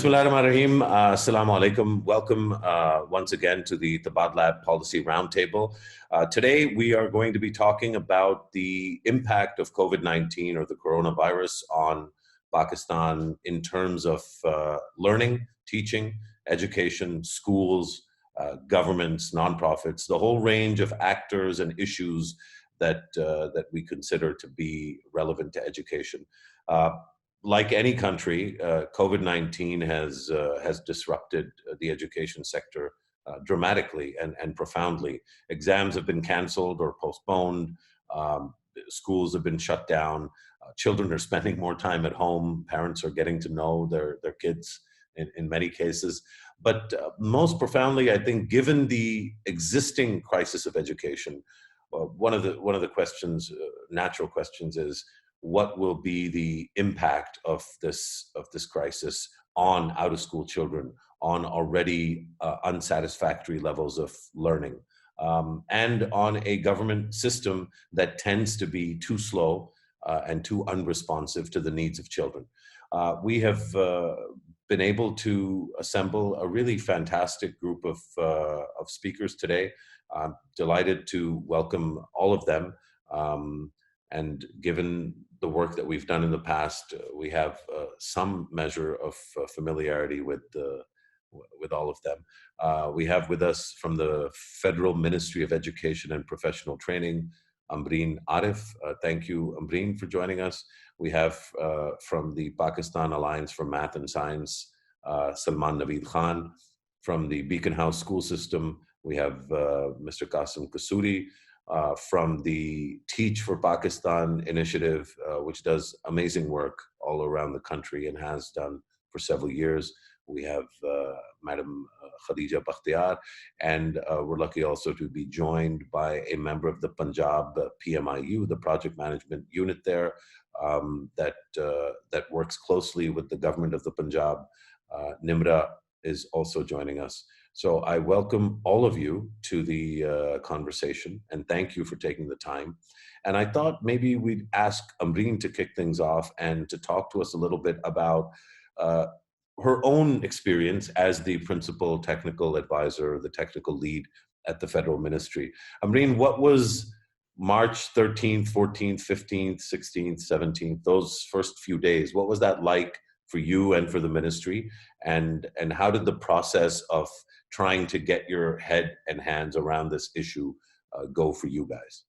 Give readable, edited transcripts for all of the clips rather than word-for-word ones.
Bismillahirrahmanirrahim. Assalamu alaikum. Welcome once again to the Tabadlab Policy Roundtable. Today we are going to be talking about the impact of COVID-19 or the coronavirus on Pakistan in terms of learning, teaching, education, schools, governments, nonprofits, the whole range of actors and issues that we consider to be relevant to education. Like any country, COVID-19 has disrupted the education sector dramatically and profoundly. Exams have been canceled or postponed. Schools have been shut down. Children are spending more time at home. Parents are getting to know their kids in many cases. But most profoundly, I think, given the existing crisis of education, one of the questions, natural questions, is what will be the impact of this crisis on out-of-school children, on already unsatisfactory levels of learning, and on a government system that tends to be too slow and too unresponsive to the needs of children. We have been able to assemble a really fantastic group of speakers today. I'm delighted to welcome all of them. And given the work that we've done in the past, we have some measure of familiarity with all of them. We have with us from the Federal Ministry of Education and Professional Training, Umbreen Arif. Thank you, Umbreen, for joining us. We have from the Pakistan Alliance for Math and Science, Salman Naveed Khan. From the Beacon House School System, we have Mr. Kasim Kasuri. From the Teach for Pakistan initiative, which does amazing work all around the country and has done for several years. We have Madam Khadija Bakhtiar, and we're lucky also to be joined by a member of the Punjab PMIU, the project management unit there, that works closely with the government of the Punjab. Nimra is also joining us. So I welcome all of you to the conversation and thank you for taking the time. And I thought maybe we'd ask Umbreen to kick things off and to talk to us a little bit about her own experience as the principal technical advisor, the technical lead at the federal ministry. Umbreen, what was March 13th, 14th, 15th, 16th, 17th, those first few days? What was that like for you and for the ministry? And how did the process of trying to get your head and hands around this issue go for you guys?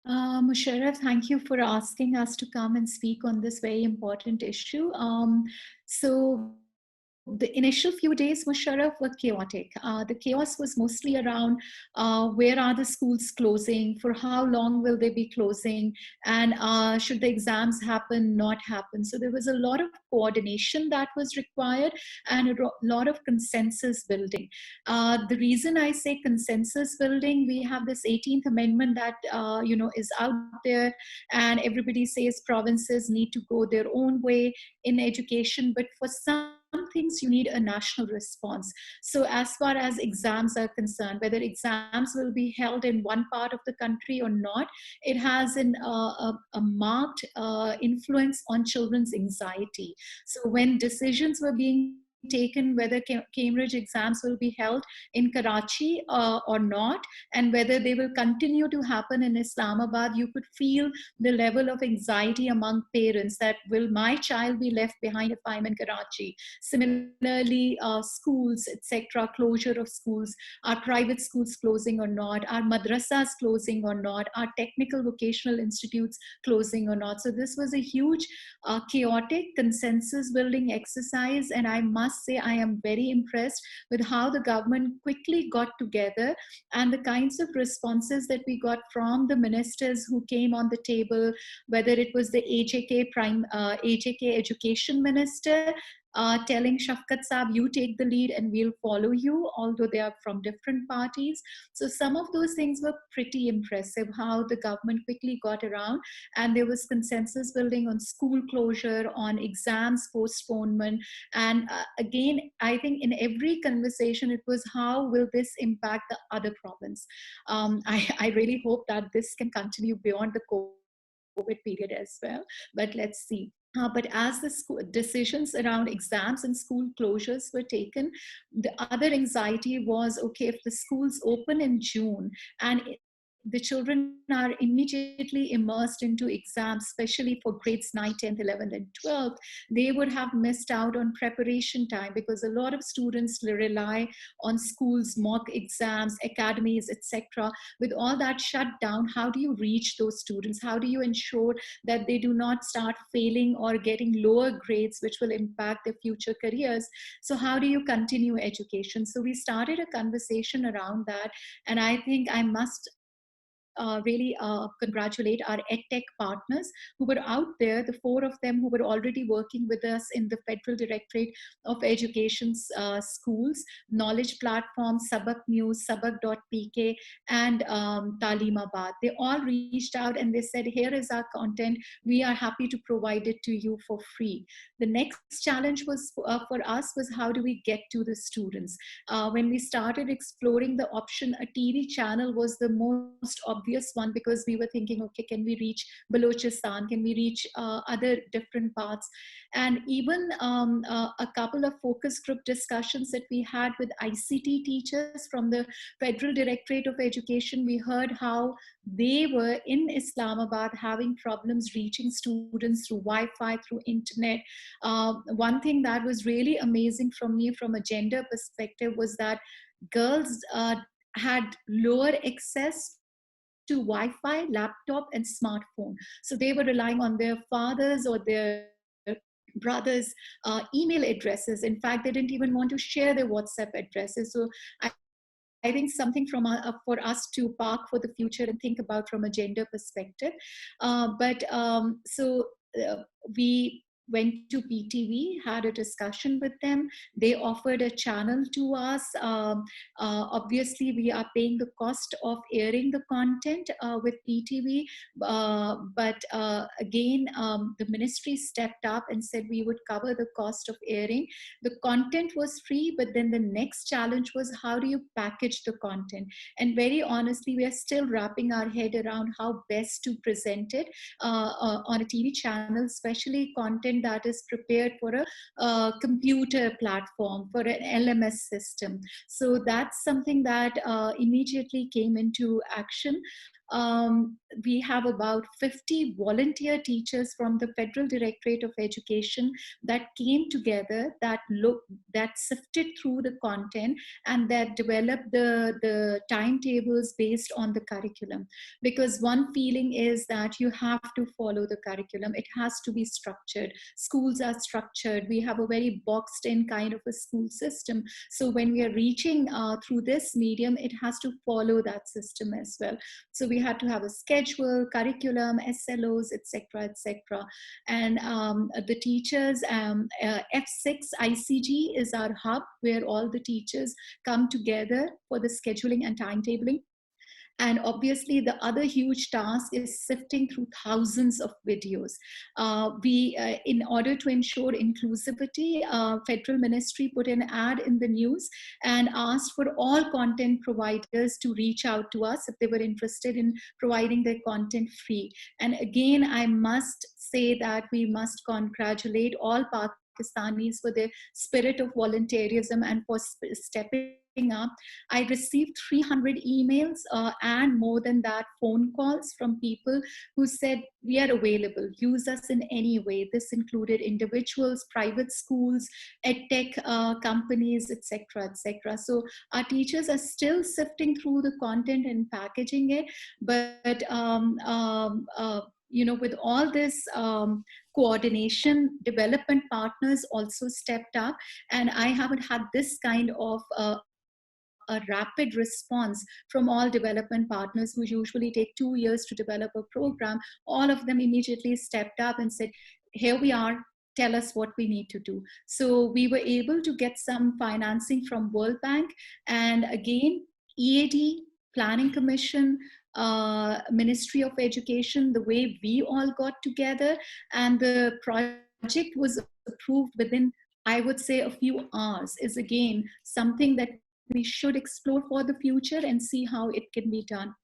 Musharraf, thank you for asking us to come and speak on this very important issue. So the initial few days, Musharraf, were chaotic. The chaos was mostly around where are the schools closing, for how long will they be closing, and should the exams happen, not happen. So there was a lot of coordination that was required and a lot of consensus building. The reason I say consensus building, we have this 18th Amendment that is out there, and everybody says provinces need to go their own way in education, but for some things you need a national response. So as far as exams are concerned, whether exams will be held in one part of the country or not, it has a marked influence on children's anxiety. So when decisions were being taken whether Cambridge exams will be held in Karachi or not, and whether they will continue to happen in Islamabad, you could feel the level of anxiety among parents that will my child be left behind if I'm in Karachi? Similarly, schools, etc., closure of schools, are private schools closing or not, are madrasas closing or not, are technical vocational institutes closing or not. So this was a huge chaotic consensus building exercise, and I must say I am very impressed with how the government quickly got together and the kinds of responses that we got from the ministers who came on the table, whether it was the AJK Education Minister telling Shafkat Saab, you take the lead and we'll follow you, although they are from different parties. So some of those things were pretty impressive, how the government quickly got around, and there was consensus building on school closure, on exams postponement. And again, I think in every conversation, it was how will this impact the other province? I really hope that this can continue beyond the COVID period as well, but let's see. But as the decisions around exams and school closures were taken, the other anxiety was, okay, if the schools open in June and the children are immediately immersed into exams, especially for grades 9, 10th, 11th, and 12th, they would have missed out on preparation time, because a lot of students rely on schools, mock exams, academies, etc. With all that shut down, how do you reach those students? How do you ensure that they do not start failing or getting lower grades, which will impact their future careers? So how do you continue education? So we started a conversation around that. And I think I must really congratulate our EdTech partners who were out there, the 4 of them who were already working with us in the Federal Directorate of Education's schools, Knowledge Platform, Sabak News, Sabak.pk, and Talimabad. They all reached out and they said, here is our content. We are happy to provide it to you for free. The next challenge was for us was, how do we get to the students? When we started exploring the option, a TV channel was the most obvious one, because we were thinking, okay, can we reach Balochistan? Can we reach other different parts? And even a couple of focus group discussions that we had with ICT teachers from the Federal Directorate of Education, we heard how they were in Islamabad having problems reaching students through Wi-Fi, through internet. One thing that was really amazing from me from a gender perspective was that girls had lower access to Wi-Fi, laptop, and smartphone. So they were relying on their fathers or their brothers' email addresses. In fact, they didn't even want to share their WhatsApp addresses. So I think something for us to park for the future and think about from a gender perspective. We went to PTV, had a discussion with them. They offered a channel to us. Obviously, we are paying the cost of airing the content with PTV. But again, the ministry stepped up and said we would cover the cost of airing. The content was free, but then the next challenge was, how do you package the content? And very honestly, we are still wrapping our head around how best to present it on a TV channel, especially content that is prepared for a computer platform, for an LMS system. So that's something that immediately came into action. We have about 50 volunteer teachers from the Federal Directorate of Education that came together, that sifted through the content, and that developed the timetables based on the curriculum. Because one feeling is that you have to follow the curriculum. It has to be structured. Schools are structured. We have a very boxed in kind of a school system. So when we are reaching through this medium, it has to follow that system as well. So we had to have a schedule, curriculum, SLOs, etc., etc. And the teachers, F6 ICG is our hub where all the teachers come together for the scheduling and timetabling. And obviously, the other huge task is sifting through thousands of videos. In order to ensure inclusivity, Federal Ministry put an ad in the news and asked for all content providers to reach out to us if they were interested in providing their content free. And again, I must say that we must congratulate all Pakistanis for their spirit of volunteerism and for stepping up. I received 300 emails and more than that phone calls from people who said, we are available, use us in any way. This included individuals, private schools, edtech companies, etc., etc. So our teachers are still sifting through the content and packaging it, but with all this coordination, development partners also stepped up, and I haven't had this kind of a rapid response from all development partners who usually take 2 years to develop a program. All of them immediately stepped up and said, here we are, tell us what we need to do. So we were able to get some financing from World Bank, and again, EAD, Planning Commission, Ministry of Education, the way we all got together, and the project was approved within, I would say, a few hours, is again something that we should explore for the future and see how it can be done.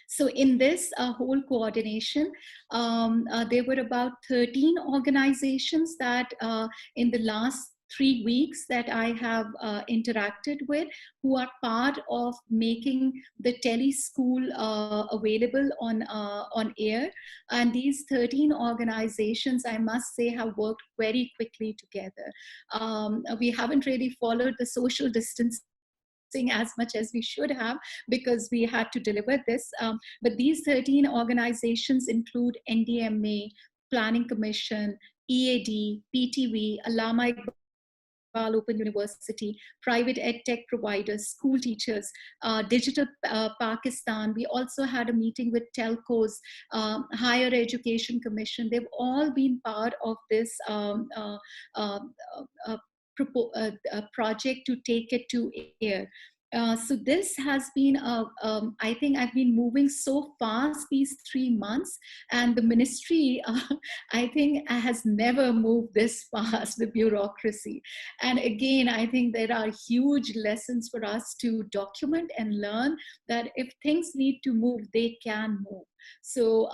So in this whole coordination, there were about 13 organizations that in the last 3 weeks that I have interacted with, who are part of making the Teleschool available on air. And these 13 organizations, I must say, have worked very quickly together. We haven't really followed the social distancing as much as we should have, because we had to deliver this. But these 13 organizations include NDMA, Planning Commission, EAD, PTV, Allama Iqbal Open University, private ed tech providers, school teachers, Digital Pakistan. We also had a meeting with telcos, Higher Education Commission. They've all been part of this project to take it to air. So this has been, I think I've been moving so fast these 3 months, and the ministry, I think, has never moved this fast, the bureaucracy. And again, I think there are huge lessons for us to document and learn, that if things need to move, they can move. So,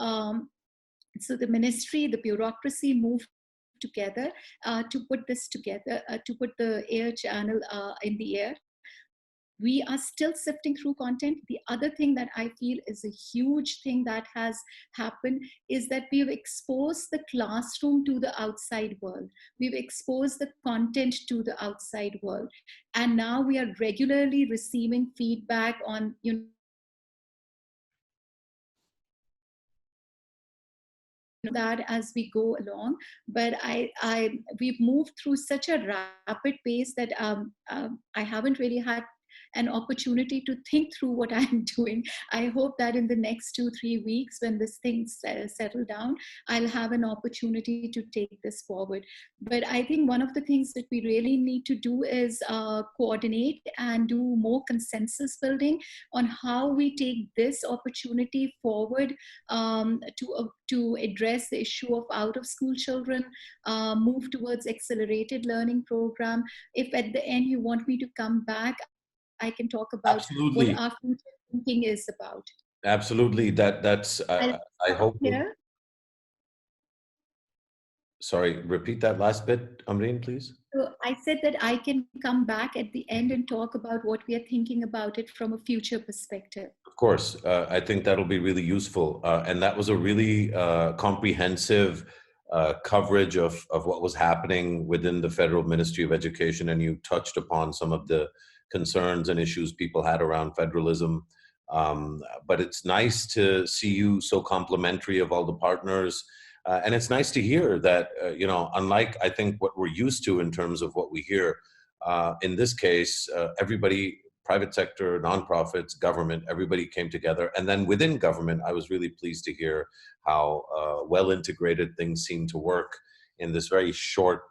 so the ministry, the bureaucracy moved together to put this together, to put the air channel in the air. We are still sifting through content. The other thing that I feel is a huge thing that has happened is that we've exposed the classroom to the outside world. We've exposed the content to the outside world. And now we are regularly receiving feedback on, that as we go along. But we've moved through such a rapid pace that I haven't really had an opportunity to think through what I'm doing. I hope that in the next 2-3 weeks, when this thing settle down, I'll have an opportunity to take this forward. But I think one of the things that we really need to do is coordinate and do more consensus building on how we take this opportunity forward, to address the issue of out-of-school children, move towards accelerated learning program. If at the end you want me to come back, I can talk about what Absolutely. our future thinking is about. Absolutely. That's, I'll I stop hope. here. Sorry, repeat that last bit, Umbreen, please. So I said that I can come back at the end and talk about what we are thinking about it from a future perspective. Of course, I think that'll be really useful. And that was a really comprehensive coverage of what was happening within the Federal Ministry of Education. And you touched upon some of the concerns and issues people had around federalism. But it's nice to see you so complimentary of all the partners. And it's nice to hear that, unlike I think what we're used to in terms of what we hear, in this case, everybody, private sector, nonprofits, government, everybody came together. And then within government, I was really pleased to hear how well integrated things seem to work in this very short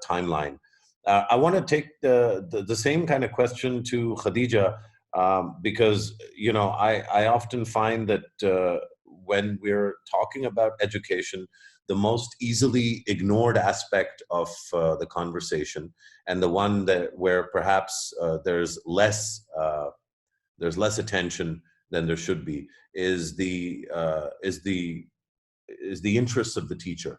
timeline. I want to take the same kind of question to Khadija, because I often find that when we're talking about education, the most easily ignored aspect of the conversation, and the one that where perhaps there's less attention than there should be, is the interests of the teacher.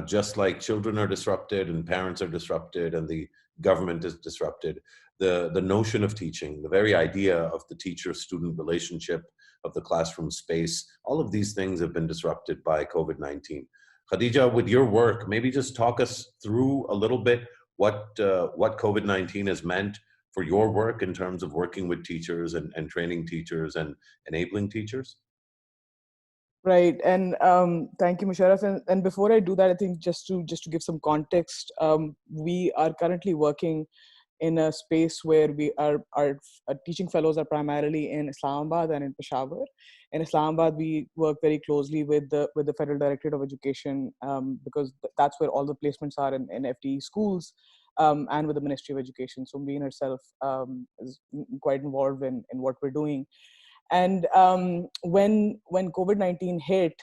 Just like children are disrupted and parents are disrupted and the government is disrupted, the notion of teaching, the very idea of the teacher-student relationship, of the classroom space, all of these things have been disrupted by COVID-19. Khadija, with your work, maybe just talk us through a little bit what COVID-19 has meant for your work in terms of working with teachers and training teachers and enabling teachers. Right, and thank you, Musharraf. And before I do that, I think just to give some context, we are currently working in a space where our teaching fellows are primarily in Islamabad and in Peshawar. In Islamabad, we work very closely with the Federal Directorate of Education, because that's where all the placements are in FDE schools, and with the Ministry of Education. So Umbreen herself is quite involved in what we're doing. And when COVID-19 hit,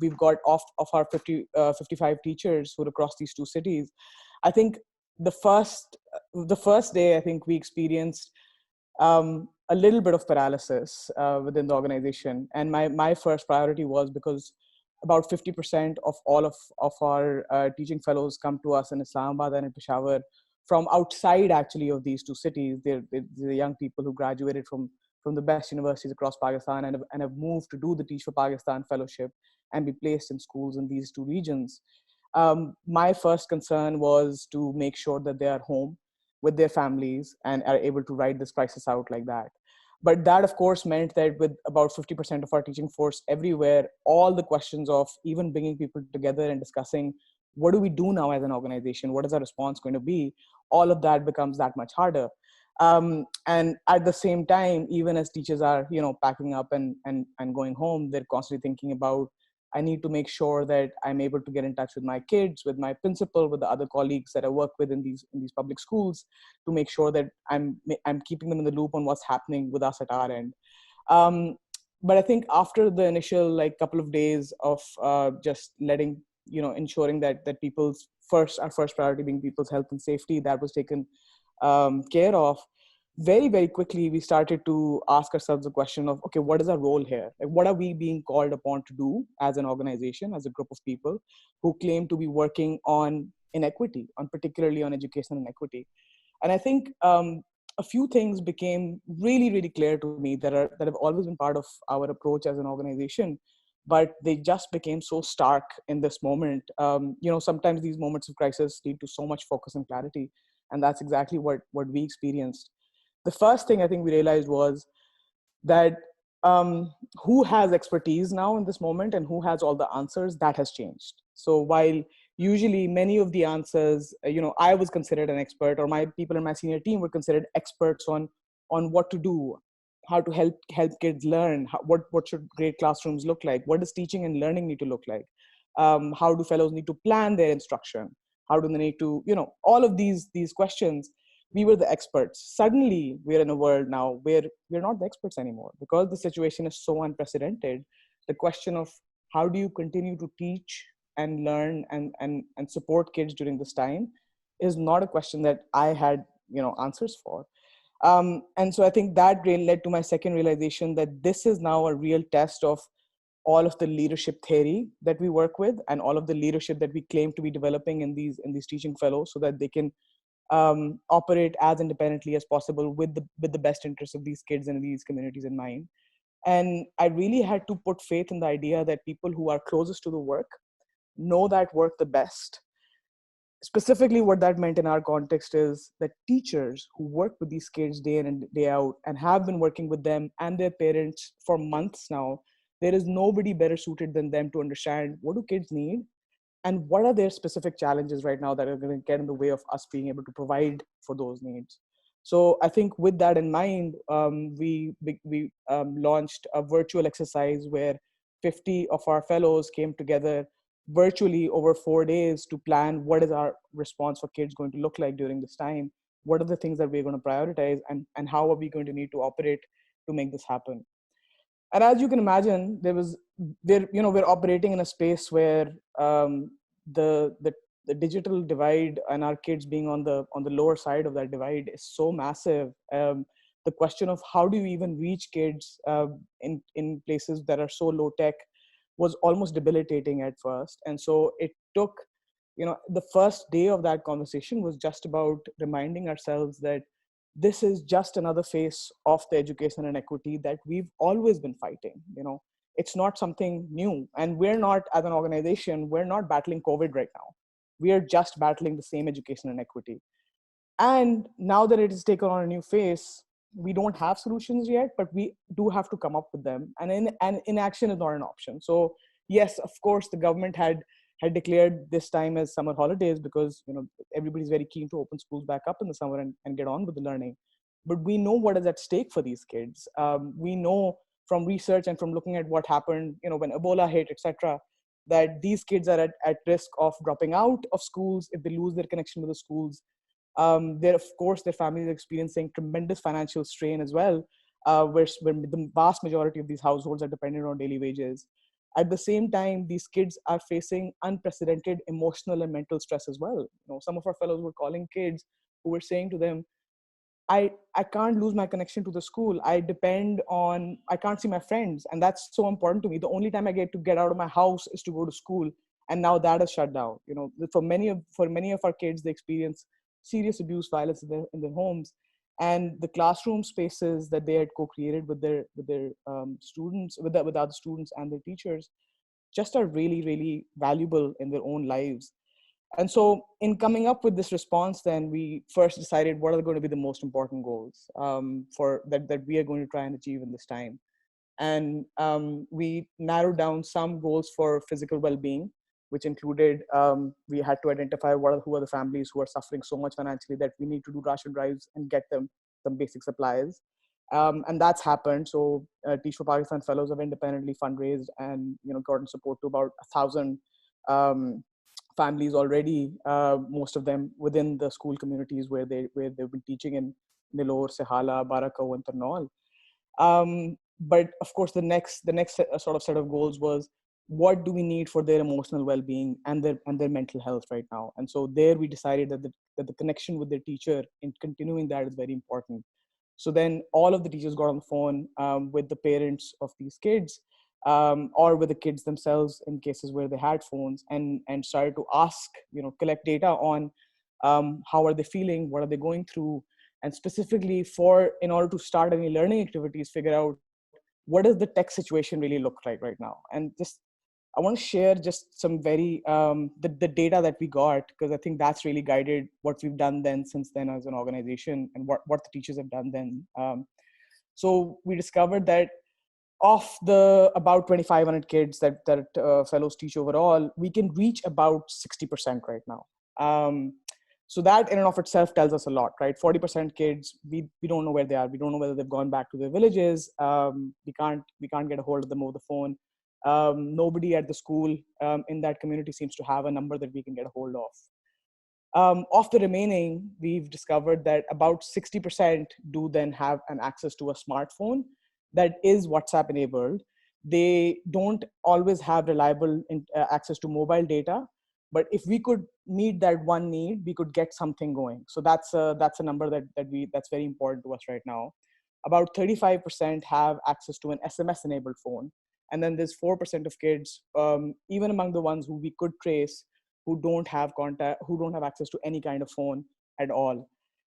we've got of our 55 teachers who are across these two cities. I think the first day, I think we experienced a a little bit of paralysis within the organization. And my first priority was because about 50% of all of our teaching fellows come to us in Islamabad and in Peshawar from outside actually of these two cities. They're the young people who graduated from the best universities across Pakistan and have moved to do the Teach for Pakistan fellowship and be placed in schools in these two regions. My first concern was to make sure that they are home with their families and are able to ride this crisis out like that. But that, of course, meant that with about 50% of our teaching force everywhere, all the questions of even bringing people together and discussing what do we do now as an organization, what is our response going to be, all of that becomes that much harder. And at the same time, even as teachers are, packing up and going home, they're constantly thinking about, I need to make sure that I'm able to get in touch with my kids, with my principal, with the other colleagues that I work with in these public schools, to make sure that I'm keeping them in the loop on what's happening with us at our end. But I think after the initial couple of days of just letting, ensuring that our first priority being people's health and safety, that was taken care of. Very, very quickly, we started to ask ourselves the question of, okay, what is our role here? What are we being called upon to do as an organization, as a group of people who claim to be working on inequity, particularly on education inequity? And I think a few things became really, really clear to me that have always been part of our approach as an organization, but they just became so stark in this moment. Sometimes these moments of crisis lead to so much focus and clarity, and that's exactly what we experienced. The first thing I think we realized was that who has expertise now in this moment and who has all the answers, that has changed. So while usually many of the answers, I was considered an expert, or my people in my senior team were considered experts on what to do, how to help kids learn, what should great classrooms look like, what does teaching and learning need to look like, how do fellows need to plan their instruction, how do they need to, all of these questions. We were the experts. Suddenly, we're in a world now where we're not the experts anymore because the situation is so unprecedented. The question of how do you continue to teach and learn and support kids during this time is not a question that I had, answers for. And so I think that really led to my second realization that this is now a real test of all of the leadership theory that we work with and all of the leadership that we claim to be developing in these teaching fellows, so that they can operate as independently as possible with the best interests of these kids and these communities in mind. And I really had to put faith in the idea that people who are closest to the work know that work the best. Specifically, what that meant in our context is that teachers who work with these kids day in and day out and have been working with them and their parents for months now, there is nobody better suited than them to understand what do kids need and what are their specific challenges right now that are going to get in the way of us being able to provide for those needs. So I think with that in mind, we launched a virtual exercise where 50 of our fellows came together virtually over 4 days to plan what is our response for kids going to look like during this time, what are the things that we're going to prioritize, and how are we going to need to operate to make this happen. And as you can imagine, we're operating in a space where the digital divide and our kids being on the lower side of that divide is so massive. The question of how do you even reach kids in places that are so low tech was almost debilitating at first. And so it took, the first day of that conversation was just about reminding ourselves that this is just another face of the education inequity that we've always been fighting. It's not something new. And we're not, as an organization, we're not battling COVID right now. We are just battling the same education inequity. And now that it has taken on a new face, we don't have solutions yet, but we do have to come up with them. And inaction is not an option. So yes, of course, the government had declared this time as summer holidays because everybody's very keen to open schools back up in the summer and get on with the learning. But we know what is at stake for these kids. We know from research and from looking at what happened, when Ebola hit, etc., that these kids are at risk of dropping out of schools if they lose their connection with the schools. Of course, their families are experiencing tremendous financial strain as well, where the vast majority of these households are dependent on daily wages. At the same time, these kids are facing unprecedented emotional and mental stress as well. Some of our fellows were calling kids who were saying to them, I can't lose my connection to the school. I can't see my friends. And that's so important to me. The only time I get to get out of my house is to go to school. And now that is shut down. For many of our kids, they experience serious abuse, violence in their homes. And the classroom spaces that they had co-created with their students, with other students and their teachers, just are really, really valuable in their own lives. And so in coming up with this response, then we first decided what are going to be the most important goals for that we are going to try and achieve in this time. And we narrowed down some goals for physical well-being, which included we had to identify who are the families who are suffering so much financially that we need to do ration drives and get them some basic supplies. And that's happened. So Teach for Pakistan fellows have independently fundraised and gotten support to about 1,000 families already, most of them within the school communities where they've been teaching in Nilor, Sehala, Barakau, and Tarnaul. But of course, the next sort of set of goals was what do we need for their emotional well-being and their mental health right now. And so there we decided that the connection with their teacher and continuing that is very important. So then all of the teachers got on the phone with the parents of these kids, or with the kids themselves in cases where they had phones, and started to ask, collect data on how are they feeling, what are they going through, and specifically in order to start any learning activities, figure out what does the tech situation really look like right now. And just I want to share just some very the data that we got, because I think that's really guided what we've done since then as an organization, and what the teachers have done then. So we discovered that of the about 2,500 kids that fellows teach overall, we can reach about 60% right now. So that in and of itself tells us a lot, right? 40% kids, we don't know where they are. We don't know whether they've gone back to their villages. We can't get a hold of them over the phone. Nobody at the school in that community seems to have a number that we can get a hold of. Of the remaining, we've discovered that about 60% do then have an access to a smartphone that is WhatsApp enabled. They don't always have reliable access to mobile data, but if we could meet that one need, we could get something going. So that's a number that's very important to us right now. About 35% have access to an SMS enabled phone, and then there's 4% of kids, even among the ones who we could trace, who don't have contact, who don't have access to any kind of phone at all.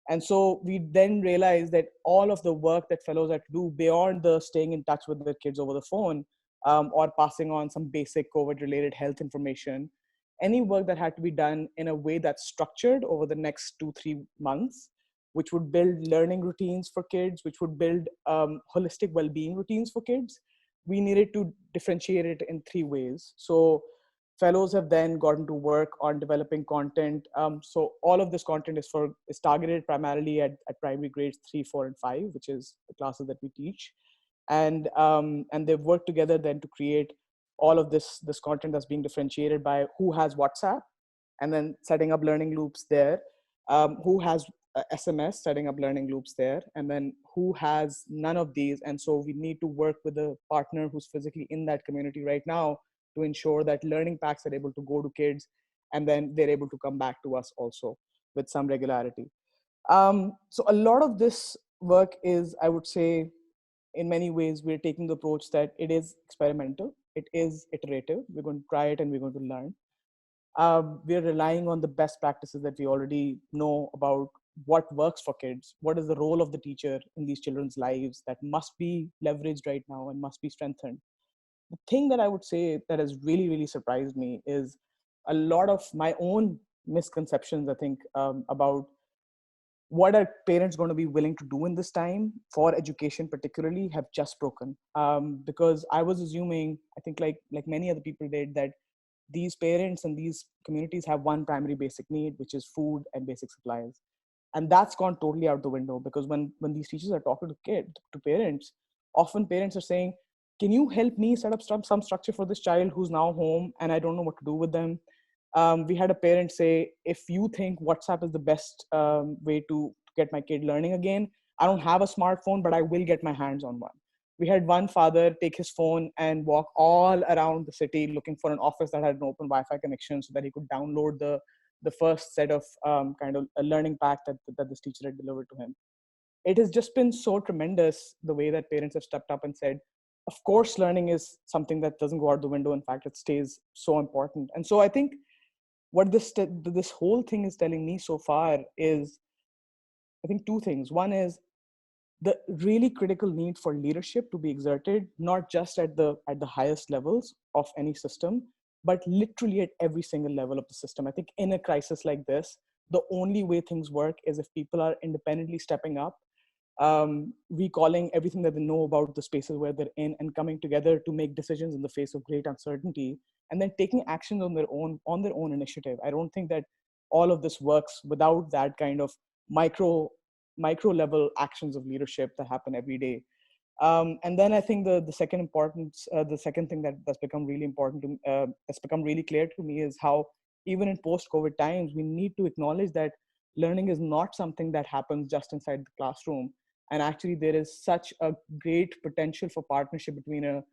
And so we then realized that all of the work that fellows had to do beyond the staying in touch with their kids over the phone, or passing on some basic COVID related health information, any work that had to be done in a way that's structured over the next 2-3 months, which would build learning routines for kids, which would build holistic well-being routines for kids, we needed to differentiate it in 3 ways. So fellows have then gotten to work on developing content. So all of this content is targeted primarily at primary grades 3, 4, and 5, which is the classes that we teach. And they've worked together then to create all of this content that's being differentiated by who has WhatsApp, and then setting up learning loops there, who has SMS, setting up learning loops there, and then who has none of these. And so we need to work with a partner who's physically in that community right now to ensure that learning packs are able to go to kids, and then they're able to come back to us also with some regularity. So a lot of this work is, I would say, in many ways, we're taking the approach that it is experimental, it is iterative. We're going to try it and we're going to learn. We're relying on the best practices that we already know about what works for kids, what is the role of the teacher in these children's lives that must be leveraged right now and must be strengthened. The thing that I would say that has really, really surprised me is a lot of my own misconceptions, I think, about what are parents going to be willing to do in this time for education particularly have just broken. Because I was assuming, I think like many other people did, that these parents and these communities have one primary basic need, which is food and basic supplies. And that's gone totally out the window, because when these teachers are talking to parents, often parents are saying, can you help me set up some structure for this child who's now home and I don't know what to do with them? We had a parent say, if you think WhatsApp is the best way to get my kid learning again, I don't have a smartphone, but I will get my hands on one. We had one father take his phone and walk all around the city looking for an office that had an open Wi-Fi connection so that he could download the first set of kind of a learning pack that this teacher had delivered to him. it has just been so tremendous the way that parents have stepped up and said, of course, learning is something that doesn't go out the window. In fact, it stays so important. And so I think what this whole thing is telling me so far is, I think, two things. One is the really critical need for leadership to be exerted, not just at the highest levels of any system, but literally at every single level of the system. I think in a crisis like this, the only way things work is if people are independently stepping up, recalling everything that they know about the spaces where they're in, and coming together to make decisions in the face of great uncertainty, and then taking actions on their own initiative. I don't think that all of this works without that kind of micro level actions of leadership that happen every day. And then I think the second importance, the second thing that's become really important to, that's become really clear to me, is how even in post-COVID times, we need to acknowledge that learning is not something that happens just inside the classroom. And actually, there is such a great potential for partnership between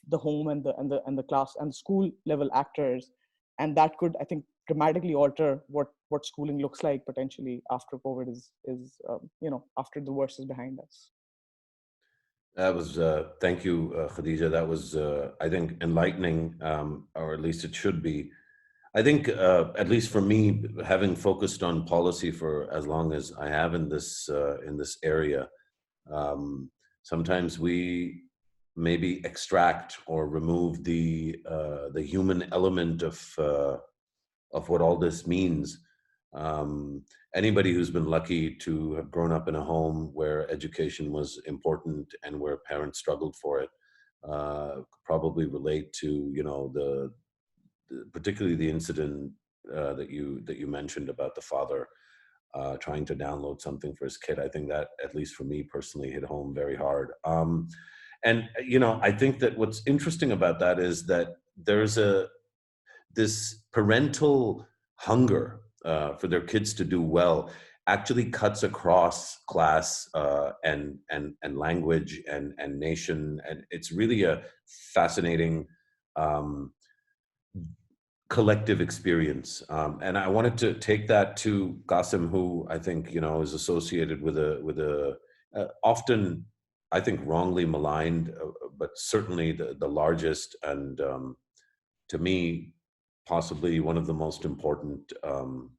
the home and the class and school level actors, and that could, I think, dramatically alter what schooling looks like potentially after COVID is after the worst is behind us. That was, thank you, Khadija. That was, I think, enlightening, or at least it should be. I think, at least for me, having focused on policy for as long as I have in this area, sometimes we maybe extract or remove the human element of what all this means. Anybody who's been lucky to have grown up in a home where education was important and where parents struggled for it, could probably relate to particularly the incident that you mentioned about the father trying to download something for his kid. I think that, at least for me personally, hit home very hard. And I think that what's interesting about that is that there's this parental hunger for their kids to do well actually cuts across class and language and nation, and it's really a fascinating collective experience. And I wanted to take that to Kasim, who I think is associated with a often, I think, wrongly maligned, but certainly the largest and to me, possibly one of the most important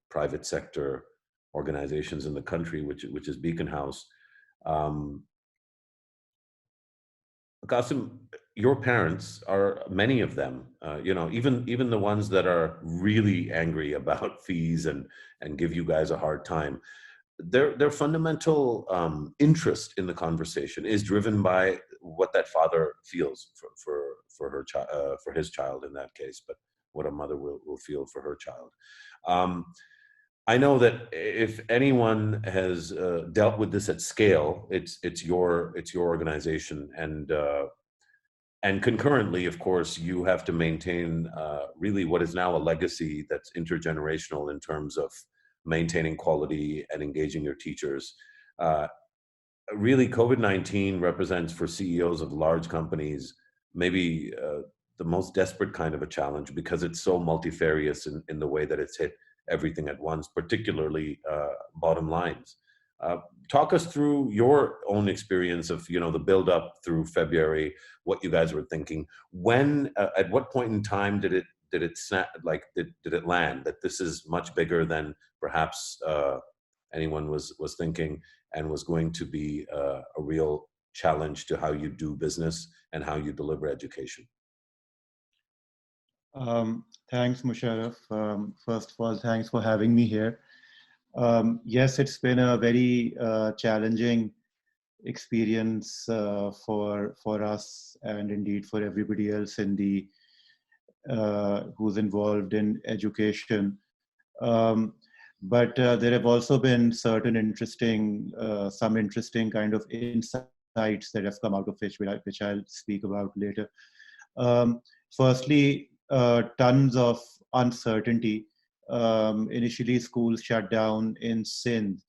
private sector organizations in the country, which is Beacon House. Qasim, your parents are, many of them, even the ones that are really angry about fees and give you guys a hard time. Their fundamental interest in the conversation is driven by what that father feels for her child, for his child in that case, but what a mother will feel for her child. I know that if anyone has dealt with this at scale, it's your organization, and concurrently, of course, you have to maintain really what is now a legacy that's intergenerational in terms of maintaining quality and engaging your teachers. Really, COVID-19 represents, for CEOs of large companies, maybe the most desperate kind of a challenge, because it's so multifarious in the way that it's hit everything at once, particularly bottom lines. Talk us through your own experience of the build up through February, what you guys were thinking. When, at what point in time did it snap? Like, did it land that this is much bigger than perhaps anyone was thinking, and was going to be a real challenge to how you do business and how you deliver education? Thanks, Musharraf. First of all, thanks for having me here. Yes, it's been a very challenging experience for us, and indeed for everybody else in the who's involved in education. But there have also been certain some interesting kind of insights that have come out of which I'll speak about later. Firstly, tons of uncertainty. Initially, schools shut down in Sindh.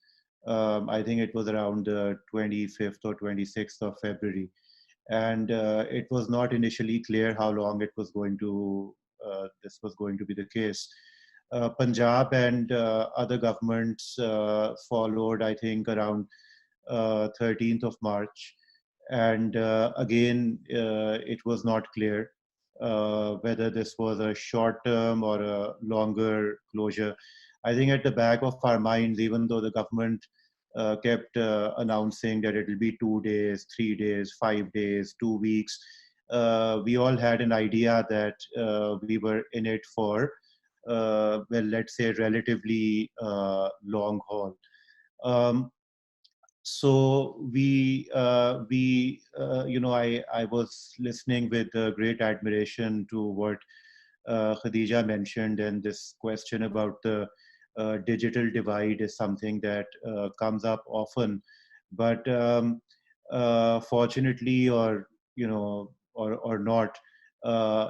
I think it was around the 25th or 26th of February. And it was not initially clear how long it was going to, this was going to be the case. Punjab and other governments followed, I think, around 13th of March. And again, it was not clear whether this was a short term or a longer closure. I think at the back of our minds, even though the government kept announcing that it will be 2 days, 3 days, 5 days, 2 weeks, we all had an idea that we were in it for, well, let's say, relatively long haul. Um, I was listening with great admiration to what Khadija mentioned, and this question about the digital divide is something that comes up often. But fortunately, or not,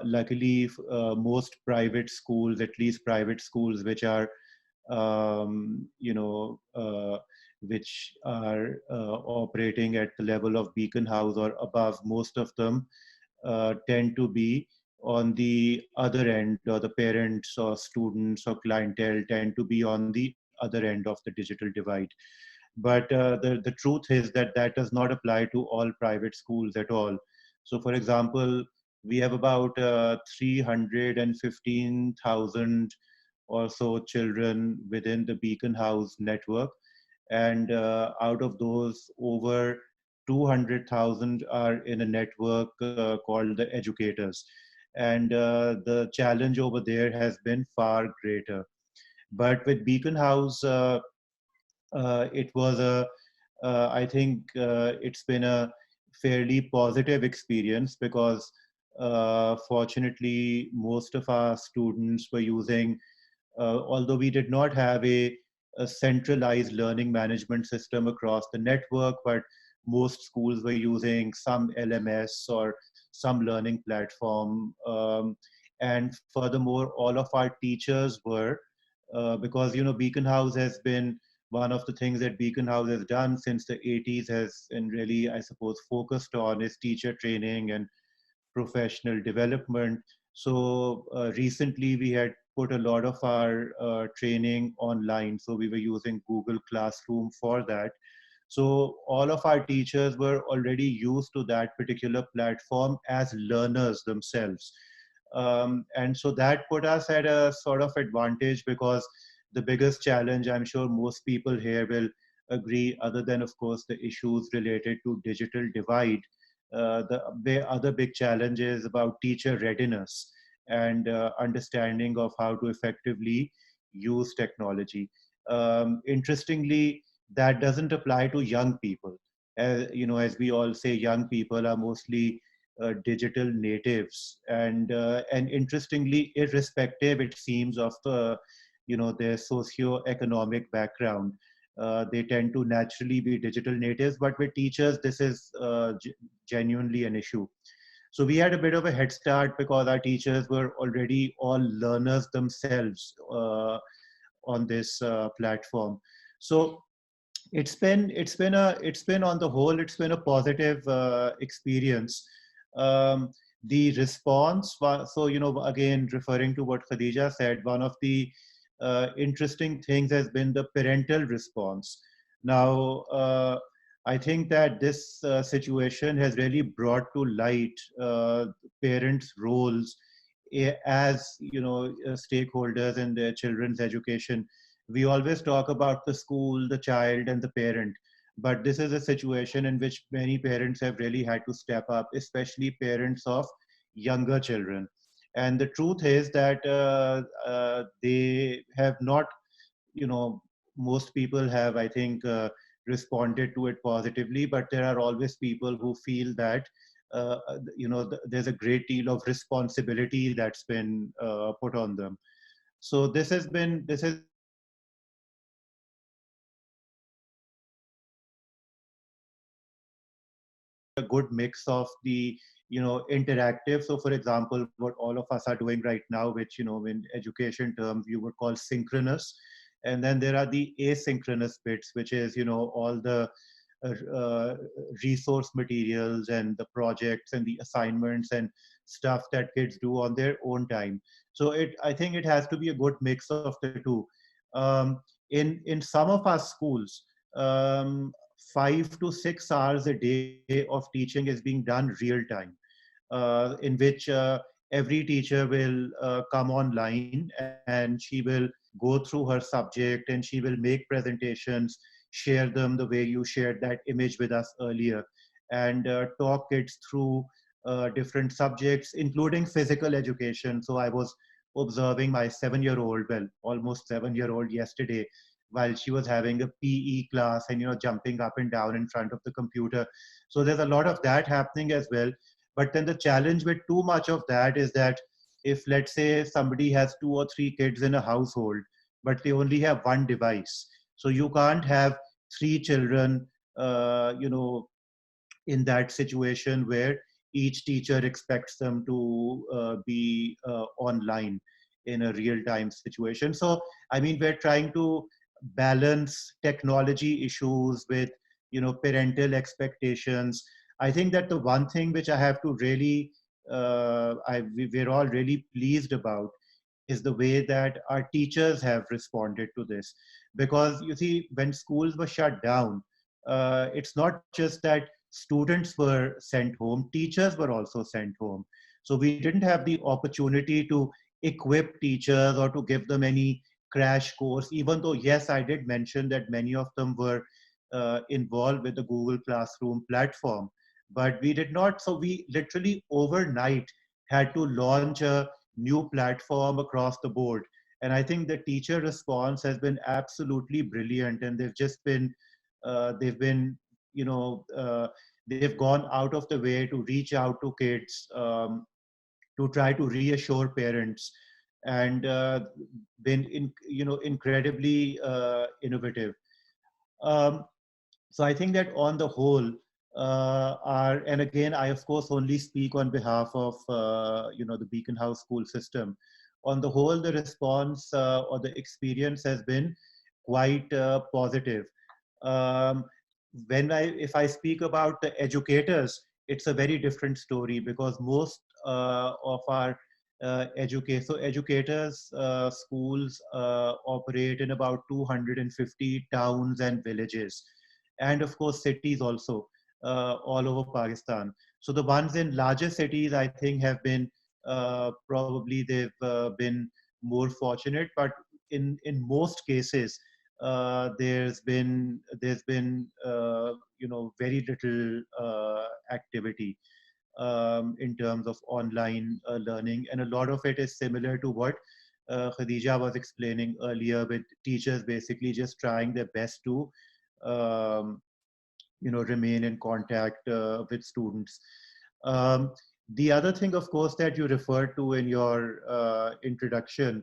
luckily, most private schools, at least private schools, which are um, you know, uh, which are operating at the level of Beacon House or above, most of them tend to be on the other end, or the parents or students or clientele tend to be on the other end of the digital divide. But the truth is that that does not apply to all private schools at all. So, for example, we have about 315,000 or so children within the Beacon House network. And out of those, over 200,000 are in a network called the educators. And the challenge over there has been far greater. But with Beacon House, it was I think it's been a fairly positive experience, because fortunately, most of our students were using, although we did not have a centralized learning management system across the network, but most schools were using some LMS or some learning platform. And furthermore, all of our teachers were, because, Beacon House has been, one of the things that Beacon House has done since the 80s has, and really, I suppose, focused on, is teacher training and professional development. So recently we had put a lot of our training online. So we were using Google Classroom for that. So all of our teachers were already used to that particular platform as learners themselves. And so that put us at a sort of advantage, because the biggest challenge, I'm sure most people here will agree, other than, of course, the issues related to digital divide, the other big challenge is about teacher readiness and understanding of how to effectively use technology. Interestingly, that doesn't apply to young people. As we all say, young people are mostly digital natives, and interestingly, irrespective, it seems, of their socio-economic background, they tend to naturally be digital natives. But with teachers, this is genuinely an issue. So we had a bit of a head start, because our teachers were already all learners themselves on this platform. So it's been on the whole, it's been a positive experience. The response was, so, again, referring to what Khadija said, one of the interesting things has been the parental response. Now, I think that this situation has really brought to light parents' roles as, stakeholders in their children's education. We always talk about the school, the child, and the parent. But this is a situation in which many parents have really had to step up, especially parents of younger children. And the truth is that they have not, most people have, I think, responded to it positively, but there are always people who feel that, there's a great deal of responsibility that's been put on them. So this has a good mix of the interactive. So for example, what all of us are doing right now, which in education terms you would call synchronous, and then there are the asynchronous bits, which is all the uh, resource materials and the projects and the assignments and stuff that kids do on their own time. So I think it has to be a good mix of the two. um, in some of our schools, um, 5 to 6 hours a day of teaching is being done real time, in which every teacher will come online and she will go through her subject and she will make presentations, share them the way you shared that image with us earlier, and talk kids through different subjects, including physical education. So I was observing my 7-year-old, well, almost 7-year-old yesterday, while she was having a PE class and, jumping up and down in front of the computer. So there's a lot of that happening as well. But then the challenge with too much of that is that if, let's say, somebody has 2 or 3 kids in a household, but they only have one device, so you can't have 3 children, in that situation where each teacher expects them to be online in a real-time situation. So, I mean, we're trying to balance technology issues with, parental expectations. I think that the one thing which I have to really, we're all really pleased about is the way that our teachers have responded to this. Because you see, when schools were shut down, it's not just that students were sent home, teachers were also sent home. So we didn't have the opportunity to equip teachers or to give them any crash course, even though, yes, I did mention that many of them were involved with the Google Classroom platform. But we did not, so we literally overnight had to launch a new platform across the board. And I think the teacher response has been absolutely brilliant. And they've been, you know, they've gone out of the way to reach out to kids, to try to reassure parents, and been, incredibly innovative. Um, so I think that on the whole, and again, I of course only speak on behalf of the Beacon House school system. On the whole, the response or the experience has been quite positive. Um, if I speak about the educators, it's a very different story, because most of our educators schools operate in about 250 towns and villages, and of course cities also, all over Pakistan. So the ones in larger cities, I think, have been probably they've been more fortunate, but in most cases, there's been very little activity in terms of online learning, and a lot of it is similar to what Khadija was explaining earlier, with teachers basically just trying their best to um, remain in contact with students. Um, the other thing, of course, that you referred to in your introduction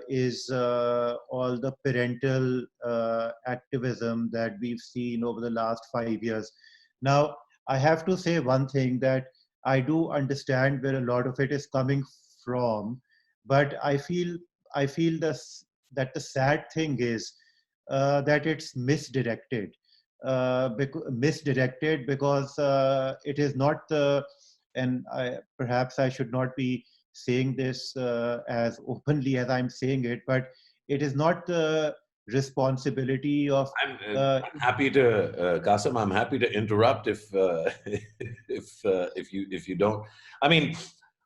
is all the parental activism that we've seen over the last 5 years. Now, I have to say one thing, that I do understand where a lot of it is coming from, but I feel that the sad thing is that it's misdirected. Misdirected because it is not the, and perhaps I should not be saying this as openly as I'm saying it, but it is not the responsibility of. I'm happy to, Qasim. I'm happy to interrupt if if you don't. I mean,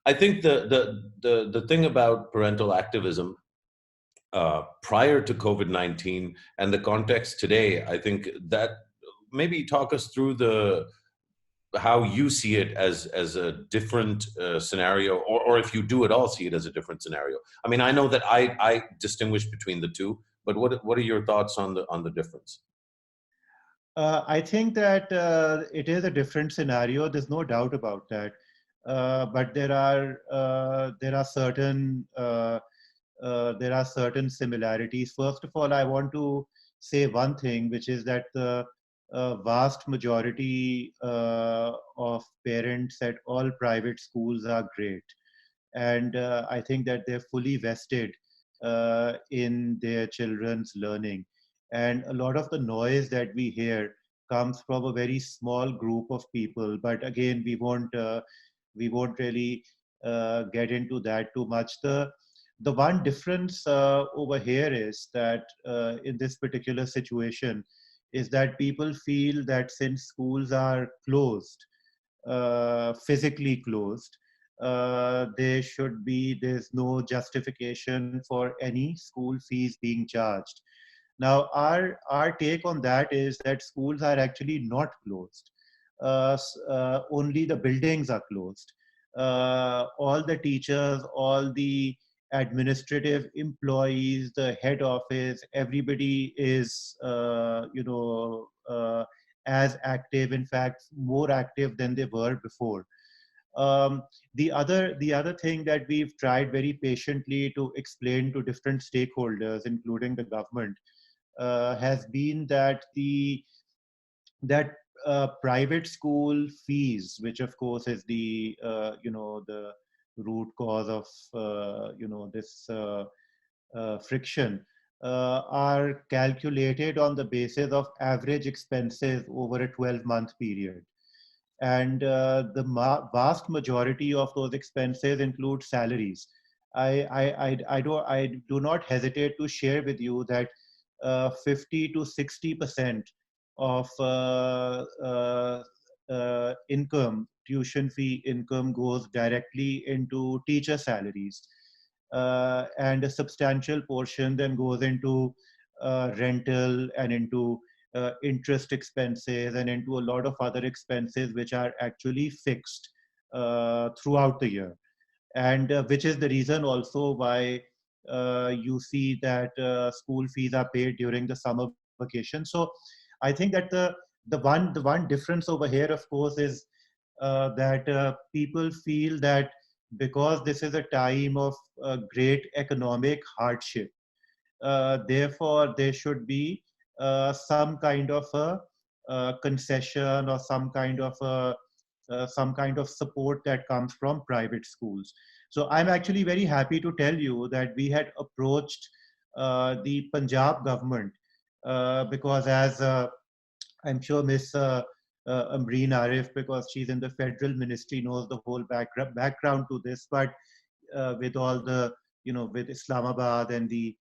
I think the thing about parental activism prior to COVID-19 and the context today, I think that maybe talk us through the how you see it as a different scenario, or if you do at all see it as a different scenario. I mean, I know that I distinguish between the two, but what are your thoughts on the difference? I think that it is a different scenario. There's no doubt about that. But there are certain similarities. First of all, I want to say one thing, which is that the vast majority of parents at all private schools are great. And I think that they're fully vested in their children's learning. And a lot of the noise that we hear comes from a very small group of people. But again, we won't really get into that too much. The one difference over here is that in this particular situation is that people feel that since schools are closed, physically closed, there's no justification for any school fees being charged. Now, our take on that is that schools are actually not closed. Only the buildings are closed. All the teachers, all the administrative employees, the head office, everybody is, as active, in fact, more active than they were before. Um, the other thing that we've tried very patiently to explain to different stakeholders, including the government, has been that that private school fees, which of course is the root cause of this friction, are calculated on the basis of average expenses over a 12-month period. And the vast majority of those expenses include salaries. I do not hesitate to share with you that 50 to 60% of income, tuition fee income, goes directly into teacher salaries, and a substantial portion then goes into rental and into interest expenses and into a lot of other expenses which are actually fixed throughout the year, and which is the reason also why you see that school fees are paid during the summer vacation. So I think that the one difference over here, of course, is that people feel that because this is a time of great economic hardship, therefore there should be some kind of a concession or some kind of support that comes from private schools. So I'm actually very happy to tell you that we had approached the Punjab government, because as I'm sure Miss Umbreen Arif, because she's in the federal ministry, knows the whole background to this. But with all the, with Islamabad and the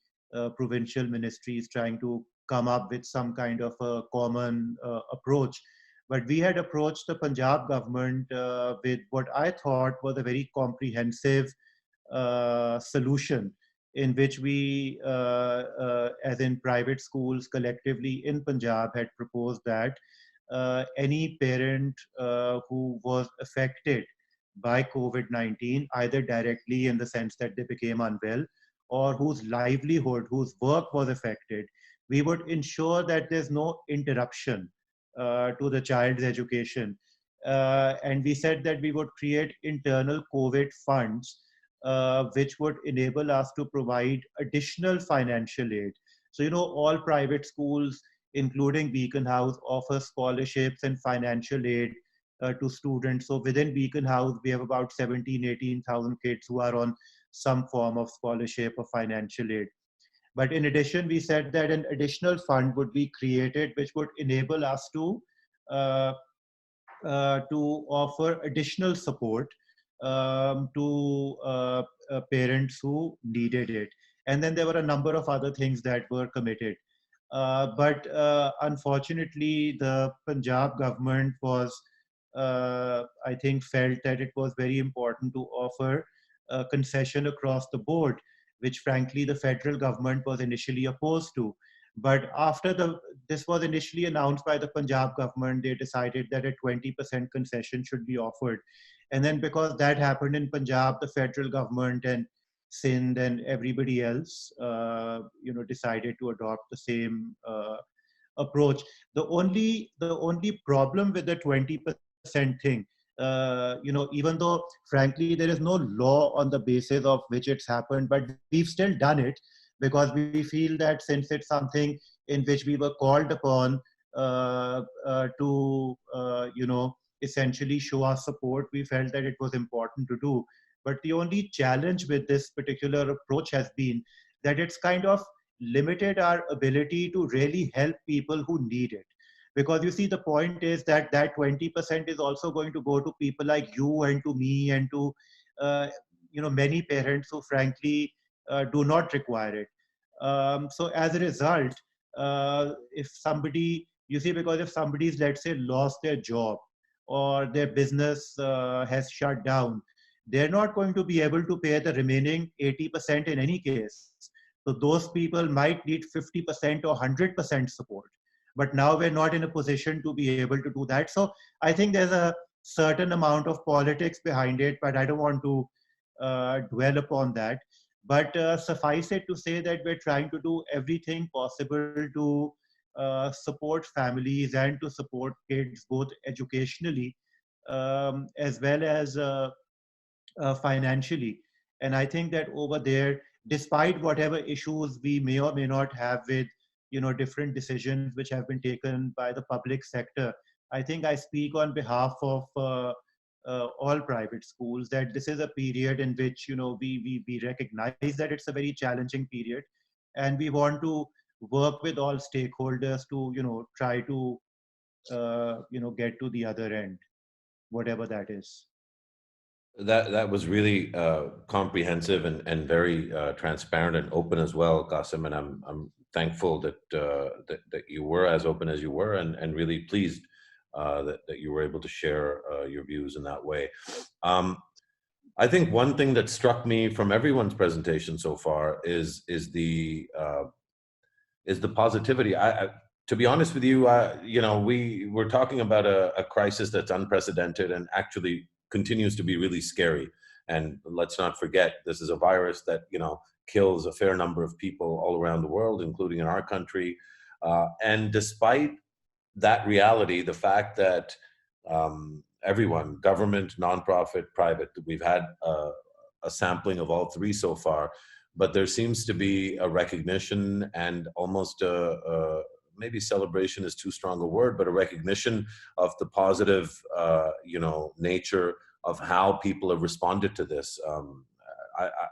provincial ministries trying to come up with some kind of a common approach. But we had approached the Punjab government with what I thought was a very comprehensive solution, in which we, as in private schools collectively in Punjab, had proposed that any parent who was affected by COVID-19, either directly in the sense that they became unwell, or whose livelihood, whose work was affected, we would ensure that there's no interruption to the child's education. And we said that we would create internal COVID funds, which would enable us to provide additional financial aid. So, all private schools, including Beacon House, offer scholarships and financial aid to students. So within Beacon House, we have about 17, 18,000 kids who are on some form of scholarship or financial aid. But in addition, we said that an additional fund would be created, which would enable us uh, to offer additional support to parents who needed it. And then there were a number of other things that were committed. But unfortunately, the Punjab government was, I think, felt that it was very important to offer a concession across the board, which frankly the federal government was initially opposed to. But after this was initially announced by the Punjab government, they decided that a 20% concession should be offered. And then because that happened in Punjab, the federal government and Sindh and everybody else, decided to adopt the same approach. The only problem with the 20% thing, even though frankly there is no law on the basis of which it's happened, but we've still done it because we feel that since it's something in which we were called upon to, essentially show our support, we felt that it was important to do. But the only challenge with this particular approach has been that it's kind of limited our ability to really help people who need it. Because you see, the point is that that 20% is also going to go to people like you and to me and to, many parents who frankly do not require it. So as a result, if somebody You see, because if somebody's, let's say, lost their job or their business has shut down, they're not going to be able to pay the remaining 80% in any case. So those people might need 50% or 100% support. But now we're not in a position to be able to do that. So I think there's a certain amount of politics behind it, but I don't want to dwell upon that. But suffice it to say that we're trying to do everything possible to support families and to support kids both educationally as well as financially. And I think that over there, despite whatever issues we may or may not have with different decisions which have been taken by the public sector, I think I speak on behalf of all private schools that this is a period in which we recognize that it's a very challenging period, and we want to work with all stakeholders to try to get to the other end, whatever that is. That was really comprehensive and very transparent and open as well, Kasim. And I'm thankful that that you were as open as you were, and really pleased that you were able to share your views in that way. I think one thing that struck me from everyone's presentation so far is the positivity. To be honest with you, we're talking about a crisis that's unprecedented and actually continues to be really scary. And let's not forget, this is a virus that kills a fair number of people all around the world, including in our country. And despite that reality, the fact that everyone, government, nonprofit, private, we've had a sampling of all three so far, but there seems to be a recognition and almost maybe celebration is too strong a word, but a recognition of the positive, nature of how people have responded to this.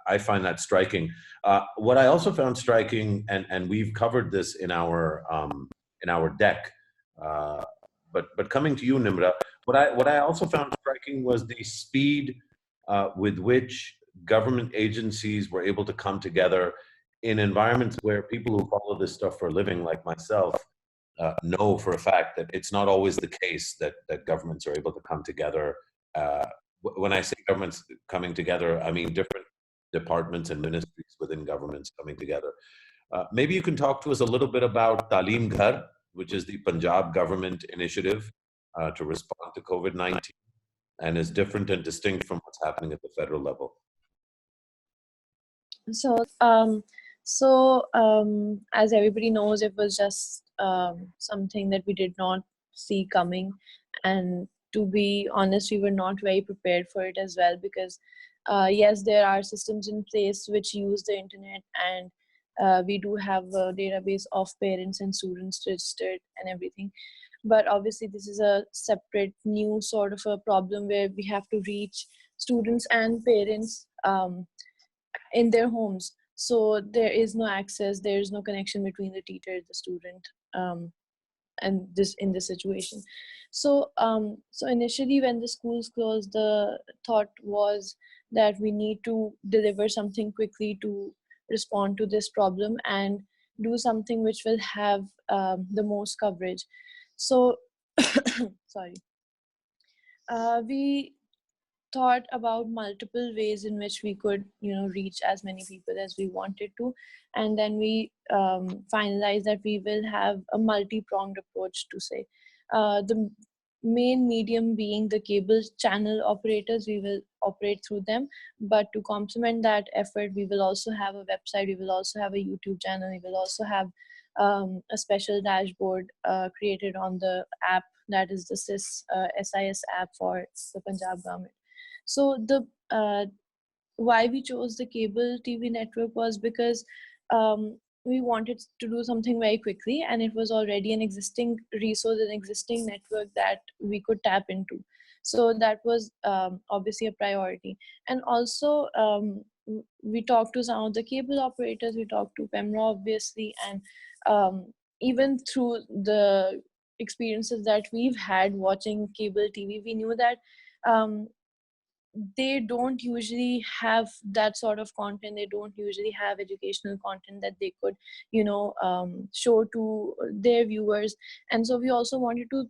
I find that striking. What I also found striking, and we've covered this in our deck, but coming to you, Nimra, what I also found striking was the speed with which government agencies were able to come together in environments where people who follow this stuff for a living, like myself, know for a fact that it's not always the case that governments are able to come together. When I say governments coming together, I mean different departments and ministries within governments coming together. Maybe you can talk to us a little bit about Talim Ghar, which is the Punjab government initiative to respond to COVID-19 and is different and distinct from what's happening at the federal level. As everybody knows, it was just something that we did not see coming, and to be honest, we were not very prepared for it as well, because yes, there are systems in place which use the internet, and we do have a database of parents and students registered and everything. But obviously this is a separate new sort of a problem where we have to reach students and parents in their homes. So there is no access, there is no connection between the teacher, the student, and this in this situation. So initially when the schools closed, the thought was that we need to deliver something quickly to respond to this problem and do something which will have the most coverage. So sorry, we thought about multiple ways in which we could reach as many people as we wanted to, and then we finalized that we will have a multi-pronged approach to say the main medium being the cable channel operators. We will operate through them, but to complement that effort, we will also have a website, we will also have a YouTube channel, we will also have a special dashboard created on the app, that is the SIS app for the Punjab government. So the why we chose the cable TV network was because we wanted to do something very quickly, and it was already an existing resource, an existing network that we could tap into. So that was obviously a priority. And also we talked to some of the cable operators, we talked to PEMRA obviously, and even through the experiences that we've had watching cable TV, we knew that they don't usually have that sort of content. They don't usually have educational content that they could, show to their viewers. And so we also wanted to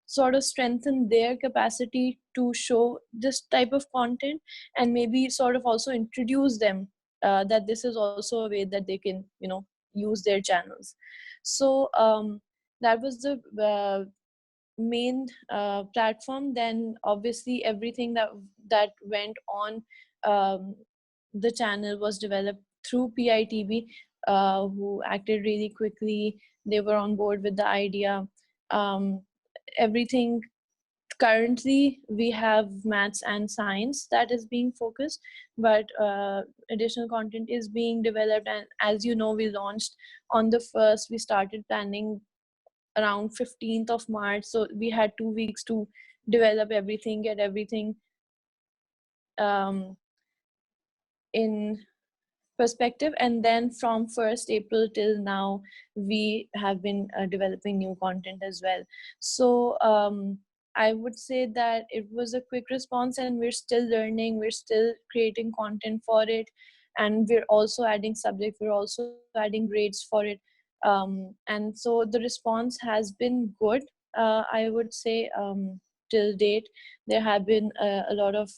sort of strengthen their capacity to show this type of content, and maybe sort of also introduce them that this is also a way that they can, use their channels. So that was the main platform. Then obviously everything that went on the channel was developed through PITB, who acted really quickly. They were on board with the idea. Everything currently we have maths and science that is being focused, but additional content is being developed. And as you know, we launched on the 1st. We started planning around 15th of March. So we had 2 weeks to develop everything, get everything in perspective. And then from 1st April till now, we have been developing new content as well. So I would say that it was a quick response, and we're still learning, we're still creating content for it, and we're also adding subjects, we're also adding grades for it. And so the response has been good, I would say. Till date, there have been a lot of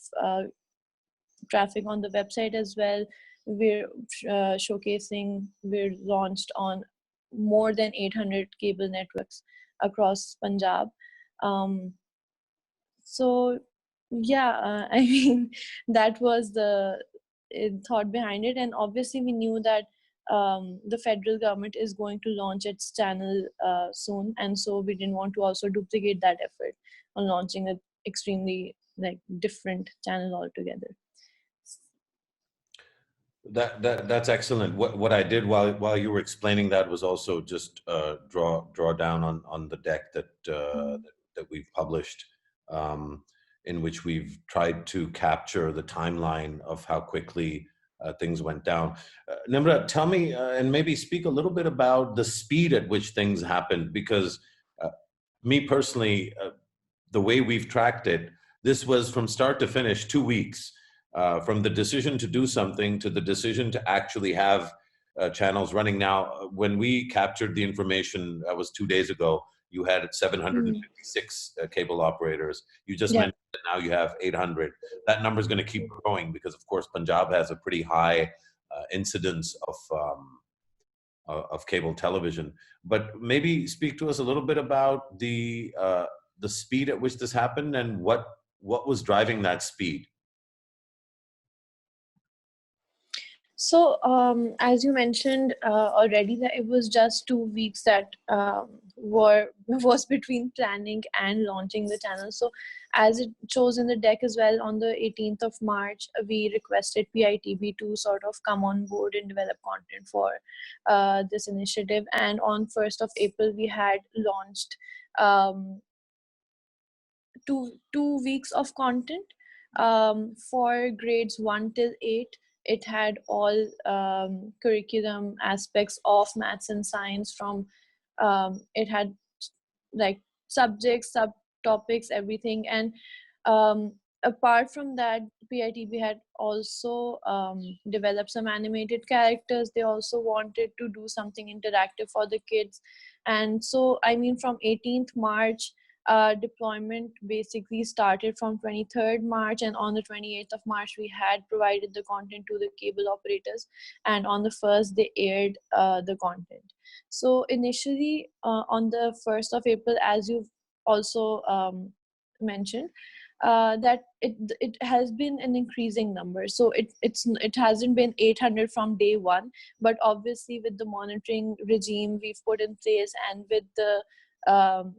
traffic on the website as well. We're showcasing, we're launched on more than 800 cable networks across Punjab. So yeah, I mean, that was the thought behind it. And obviously we knew that the federal government is going to launch its channel soon, and so we didn't want to also duplicate that effort on launching an extremely different channel altogether. That's excellent. What I did while you were explaining that was also just draw down on the deck that we've published, in which we've tried to capture the timeline of how quickly things went down. Nimra, tell me and maybe speak a little bit about the speed at which things happened, because me personally, the way we've tracked it, this was from start to finish 2 weeks. From the decision to do something to the decision to actually have channels running. Now, when we captured the information, that was 2 days ago, you had 756 cable operators. You just mentioned that now you have 800. That number is going to keep growing because, of course, Punjab has a pretty high incidence of cable television. But maybe speak to us a little bit about the speed at which this happened and what was driving that speed. So, as you mentioned already, that it was just 2 weeks that was between planning and launching the channel. So, as it shows in the deck as well, on the 18th of March, we requested PITB to sort of come on board and develop content for this initiative. And on 1st of April, we had launched two weeks of content for grades 1 till 8. It had all curriculum aspects of maths and science. From it had subjects, subtopics, everything. And apart from that, PITB had also developed some animated characters. They also wanted to do something interactive for the kids. And so, I mean, from 18th March, deployment basically started from 23rd March, and on the 28th of March we had provided the content to the cable operators, and on the 1st they aired the content. So initially on the 1st of April, as you've also mentioned, that it has been an increasing number. So it hasn't been 800 from day one, but obviously with the monitoring regime we've put in place, and with the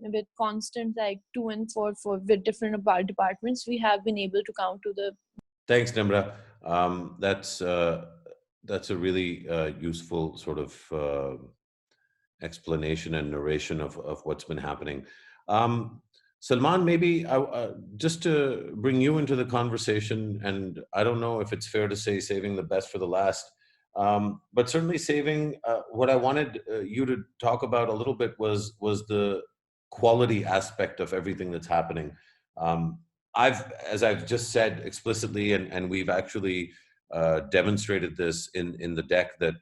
with constant 2 and 4 with different departments, we have been able to count to the. Thanks, Nimra. That's a really useful sort of explanation and narration of what's been happening. Salman, maybe just to bring you into the conversation, and I don't know if it's fair to say saving the best for the last, but certainly saving what I wanted you to talk about a little bit was the quality aspect of everything that's happening. as I've just said explicitly, and we've actually demonstrated this in the deck that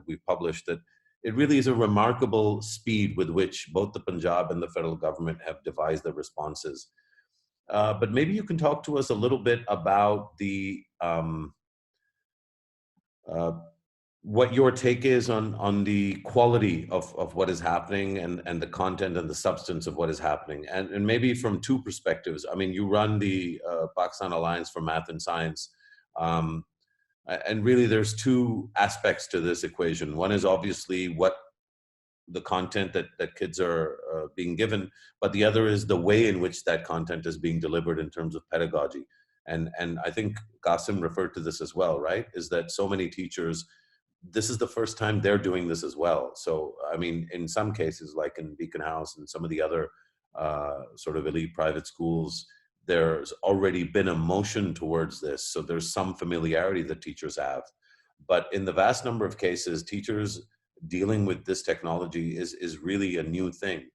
we've published, that it really is a remarkable speed with which both the Punjab and the federal government have devised their responses. But maybe you can talk to us a little bit about the what your take is on the quality of what is happening, and the content and the substance of what is happening, and maybe from two perspectives. I mean, you run the Pakistan Alliance for Math and Science, um, and really there's two aspects to this equation. One is obviously what the content that kids are being given, but the other is the way in which that content is being delivered in terms of pedagogy. And I think Qasim referred to this as well, right? Is that so many teachers, this is the first time they're doing this as well. So, I mean, in some cases, like in Beacon House and some of the other sort of elite private schools, there's already been a motion towards this. So there's some familiarity that teachers have. But in the vast number of cases, teachers dealing with this technology is really a new thing.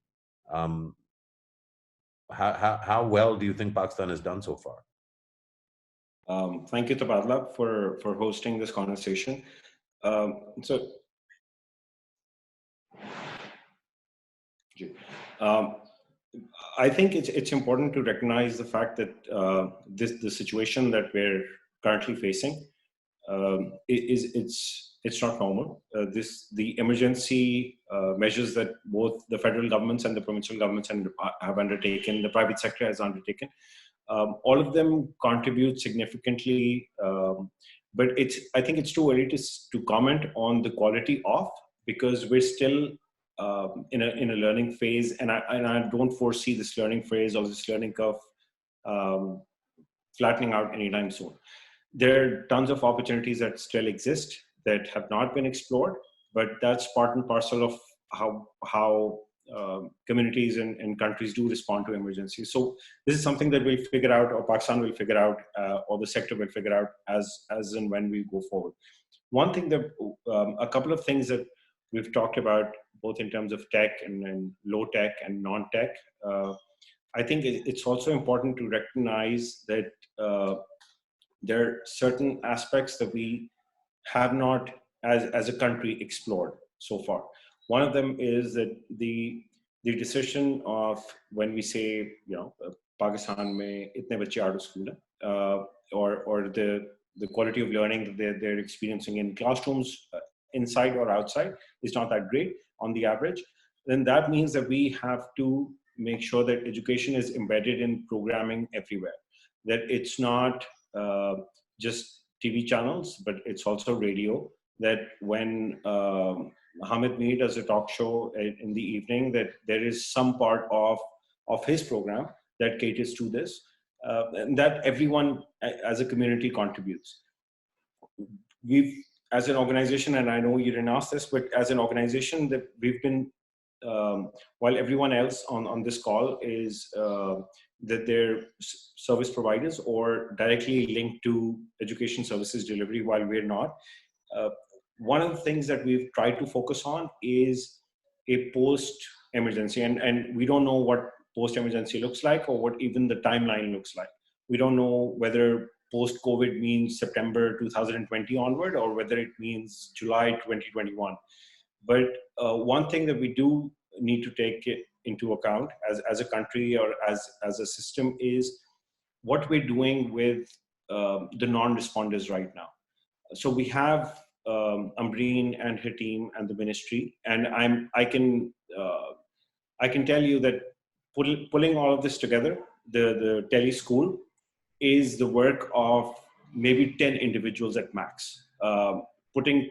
Um, how well do you think Pakistan has done so far? Thank you, Tabadlab, for hosting this conversation. So, I think it's important to recognize the fact that the situation that we're currently facing it's not normal. The emergency measures that both the federal governments and the provincial governments have undertaken, the private sector has undertaken, all of them contribute significantly. But I think it's too early to comment on the quality of, because we're still in a learning phase, and I don't foresee this learning phase or this learning curve flattening out anytime soon. There are tons of opportunities that still exist that have not been explored, but that's part and parcel of how communities and countries do respond to emergencies. So this is something that we'll figure out, or Pakistan will figure out, or the sector will figure out as and when we go forward. One thing that, a couple of things that we've talked about, both in terms of tech and low tech and non-tech, I think it's also important to recognize that there are certain aspects that we have not, as a country, explored so far. One of them is that the decision of, when we say, Pakistan mein itne bache out of school, or the quality of learning that they're experiencing in classrooms, inside or outside, is not that great on the average. Then that means that we have to make sure that education is embedded in programming everywhere. That it's not just TV channels, but it's also radio. That when Hamid Mir does a talk show in the evening, that there is some part of his program that caters to this, and that everyone as a community contributes. We've, as an organization, and I know you didn't ask this, but as an organization, that we've been, while everyone else on this call is that they're service providers or directly linked to education services delivery, while we're not. One of the things that we've tried to focus on is a post-emergency, and we don't know what post-emergency looks like, or what even the timeline looks like. We don't know whether post-COVID means September 2020 onward, or whether it means July 2021. But one thing that we do need to take it into account as a country, or as a system, is what we're doing with the non-responders right now. So we have Umbreen and her team and the ministry, and I can tell you that pulling all of this together, the Teleschool is the work of maybe 10 individuals at max. Putting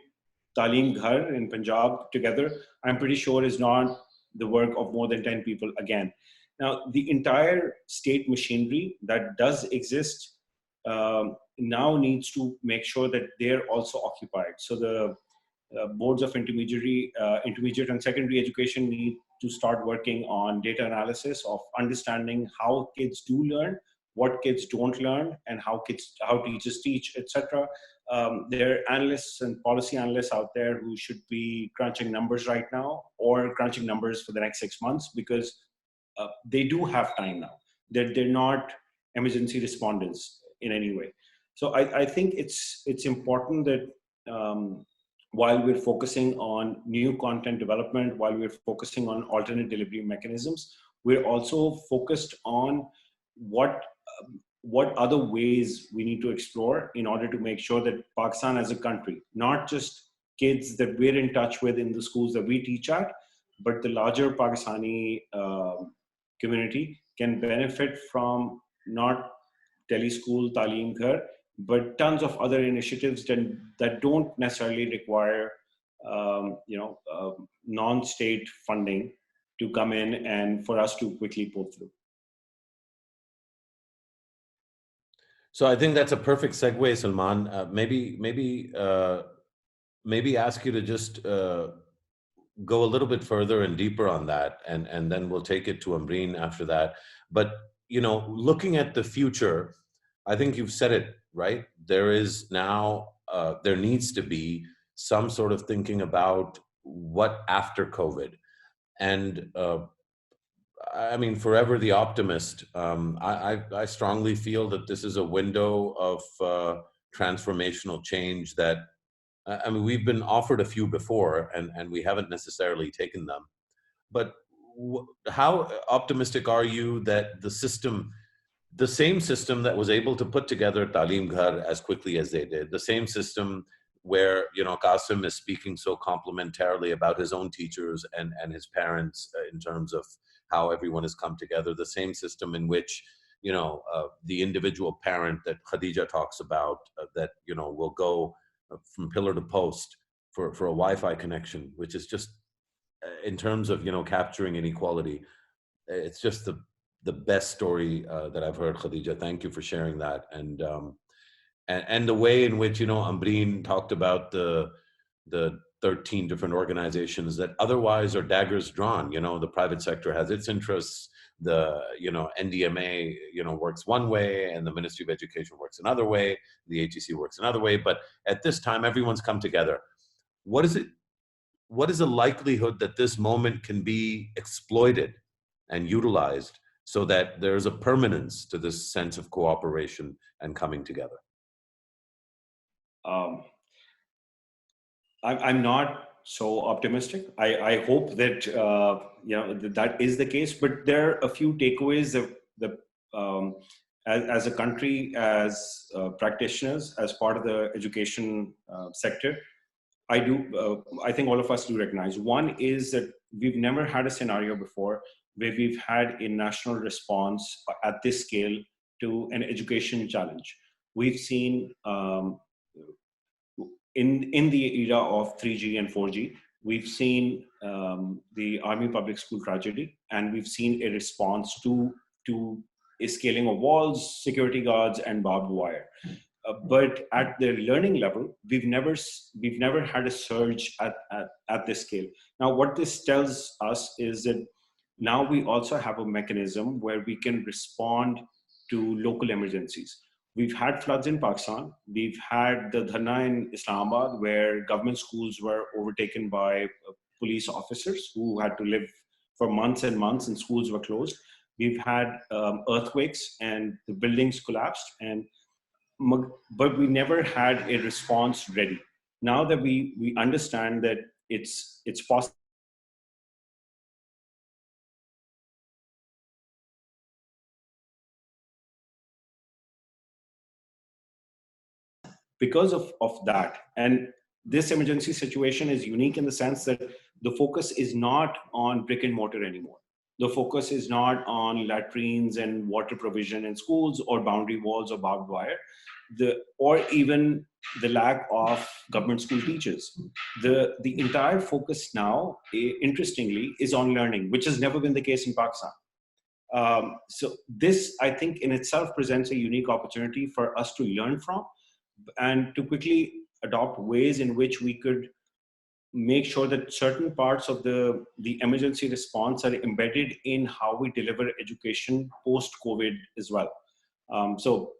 Talim Ghar in Punjab together, I'm pretty sure is not the work of more than 10 people again. Now, the entire state machinery that does exist now needs to make sure that they're also occupied. So the boards of intermediate and secondary education need to start working on data analysis of understanding how kids do learn, what kids don't learn, and how teachers teach, etc. There are analysts and policy analysts out there who should be crunching numbers right now, or crunching numbers for the next 6 months, because they do have time now. they're not emergency responders in any way. So I think it's important that while we're focusing on new content development, while we're focusing on alternate delivery mechanisms, we're also focused on what other ways we need to explore in order to make sure that Pakistan as a country, not just kids that we're in touch with in the schools that we teach at, but the larger Pakistani community can benefit from not Teleschool, Talim Ghar, but tons of other initiatives that don't necessarily require non-state funding to come in and for us to quickly pull through. So I think that's a perfect segue, Salman. Maybe ask you to just go a little bit further and deeper on that, and then we'll take it to Umbreen after that. But looking at the future, I think you've said it right. There is now there needs to be some sort of thinking about what after COVID, and I mean, forever the optimist. I strongly feel that this is a window of transformational change that, I mean, we've been offered a few before and we haven't necessarily taken them. But how optimistic are you that the same system that was able to put together Talim Ghar as quickly as they did, the same system where, Kasim is speaking so complimentarily about his own teachers and his parents in terms of how everyone has come together, the same system in which, the individual parent that Khadija talks about that, will go from pillar to post for a Wi-Fi connection, which is just, in terms of, capturing inequality, it's just the best story that I've heard, Khadija. Thank you for sharing that. And the way in which, Umbreen talked about the 13 different organizations that otherwise are daggers drawn. The private sector has its interests. The, NDMA, works one way, and the Ministry of Education works another way. The HEC works another way. But at this time, everyone's come together. What is the likelihood that this moment can be exploited and utilized so that there's a permanence to this sense of cooperation and coming together? I'm not so optimistic. I hope that that is the case. But there are a few takeaways that as a country, as practitioners, as part of the education sector, I think all of us do recognize. One is that we've never had a scenario before where we've had a national response at this scale to an education challenge. We've seen in the era of 3G and 4G, we've seen the Army Public School tragedy, and we've seen a response to a scaling of walls, security guards, and barbed wire. But at the learning level, we've never had a surge at this scale. Now, what this tells us is that now we also have a mechanism where we can respond to local emergencies. We've had floods in Pakistan. We've had the Dharna in Islamabad, where government schools were overtaken by police officers who had to live for months and months, and schools were closed. We've had earthquakes and the buildings collapsed, but we never had a response ready. Now that we understand that it's possible, because of that. And this emergency situation is unique in the sense that the focus is not on brick and mortar anymore. The focus is not on latrines and water provision in schools or boundary walls or barbed wire, or even the lack of government school teachers. The entire focus now, interestingly, is on learning, which has never been the case in Pakistan. So this, I think, in itself presents a unique opportunity for us to learn from and to quickly adopt ways in which we could make sure that certain parts of the emergency response are embedded in how we deliver education post-COVID as well. So,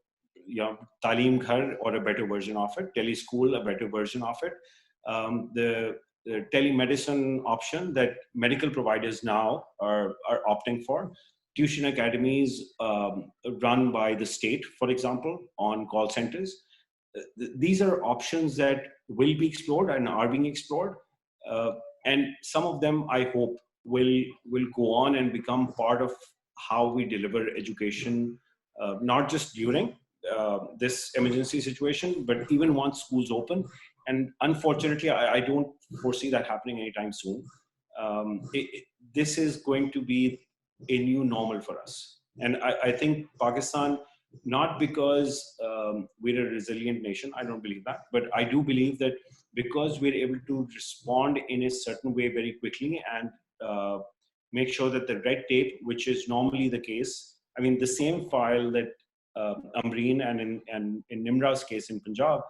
Talim Ghar, or a better version of it, Teleschool, a better version of it, the telemedicine option that medical providers now are opting for, tuition academies run by the state, for example, on call centers. These are options that will be explored and are being explored. And some of them, I hope, will go on and become part of how we deliver education, not just during this emergency situation, but even once schools open. And unfortunately, I don't foresee that happening anytime soon. This is going to be a new normal for us. And I think Pakistan, not because we're a resilient nation, I don't believe that, but I do believe that because we're able to respond in a certain way very quickly and make sure that the red tape, which is normally the case, I mean, the same file that Umbreen and in Nimra's case in Punjab,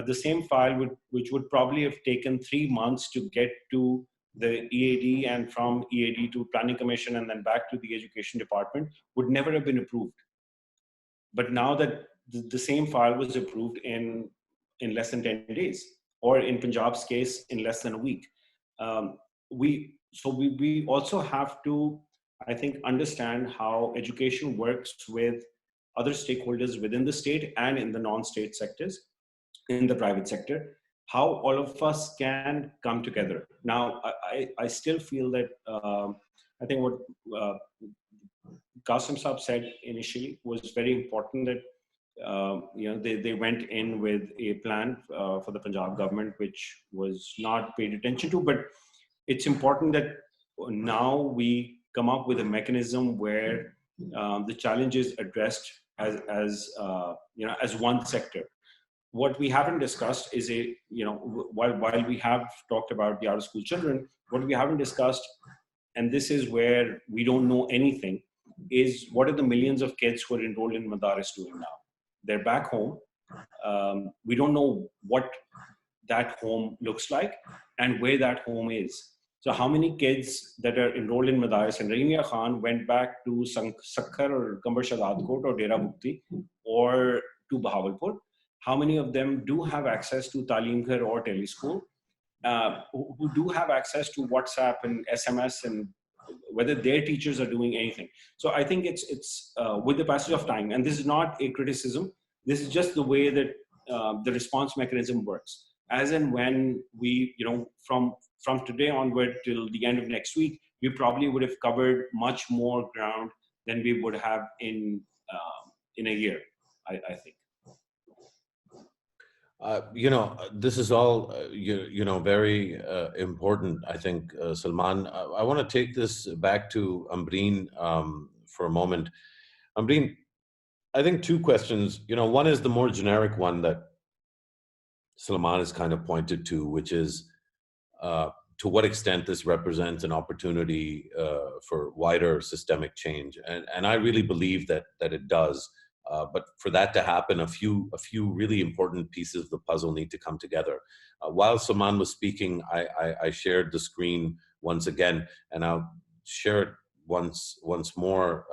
the same file which would probably have taken 3 months to get to the EAD and from EAD to Planning Commission and then back to the Education Department would never have been approved. But now that the same file was approved in less than 10 days, or in Punjab's case, in less than a week. We also have to, I think, understand how education works with other stakeholders within the state and in the non-state sectors, in the private sector, how all of us can come together. Now, I still feel that, I think what Kasim Saab said initially was very important, that they went in with a plan for the Punjab government, which was not paid attention to, but it's important that now we come up with a mechanism where the challenge is addressed as one sector. What we haven't discussed is while we have talked about the out-of-school children, what we haven't discussed, and this is where we don't know anything, is what are the millions of kids who are enrolled in Madaris doing now? They're back home. We don't know what that home looks like and where that home is. So how many kids that are enrolled in Madaris and Rahimia Khan went back to Sakhar or Kambar Shadadkot or Dera Bukti or to Bahawalpur? How many of them do have access to Talim Ghar or Teleschool, who do have access to WhatsApp and SMS, and whether their teachers are doing anything? So I think it's with the passage of time, and this is not a criticism, this is just the way that the response mechanism works. As and when we, from today onward till the end of next week, we probably would have covered much more ground than we would have in a year, I think. This is all, very important, I think, Salman. I want to take this back to Umbreen for a moment. Umbreen, I think 2 questions. One is the more generic one that Salman has kind of pointed to, which is to what extent this represents an opportunity for wider systemic change. And I really believe that it does. But for that to happen, a few really important pieces of the puzzle need to come together. While Salman was speaking, I shared the screen once again, and I'll share it once more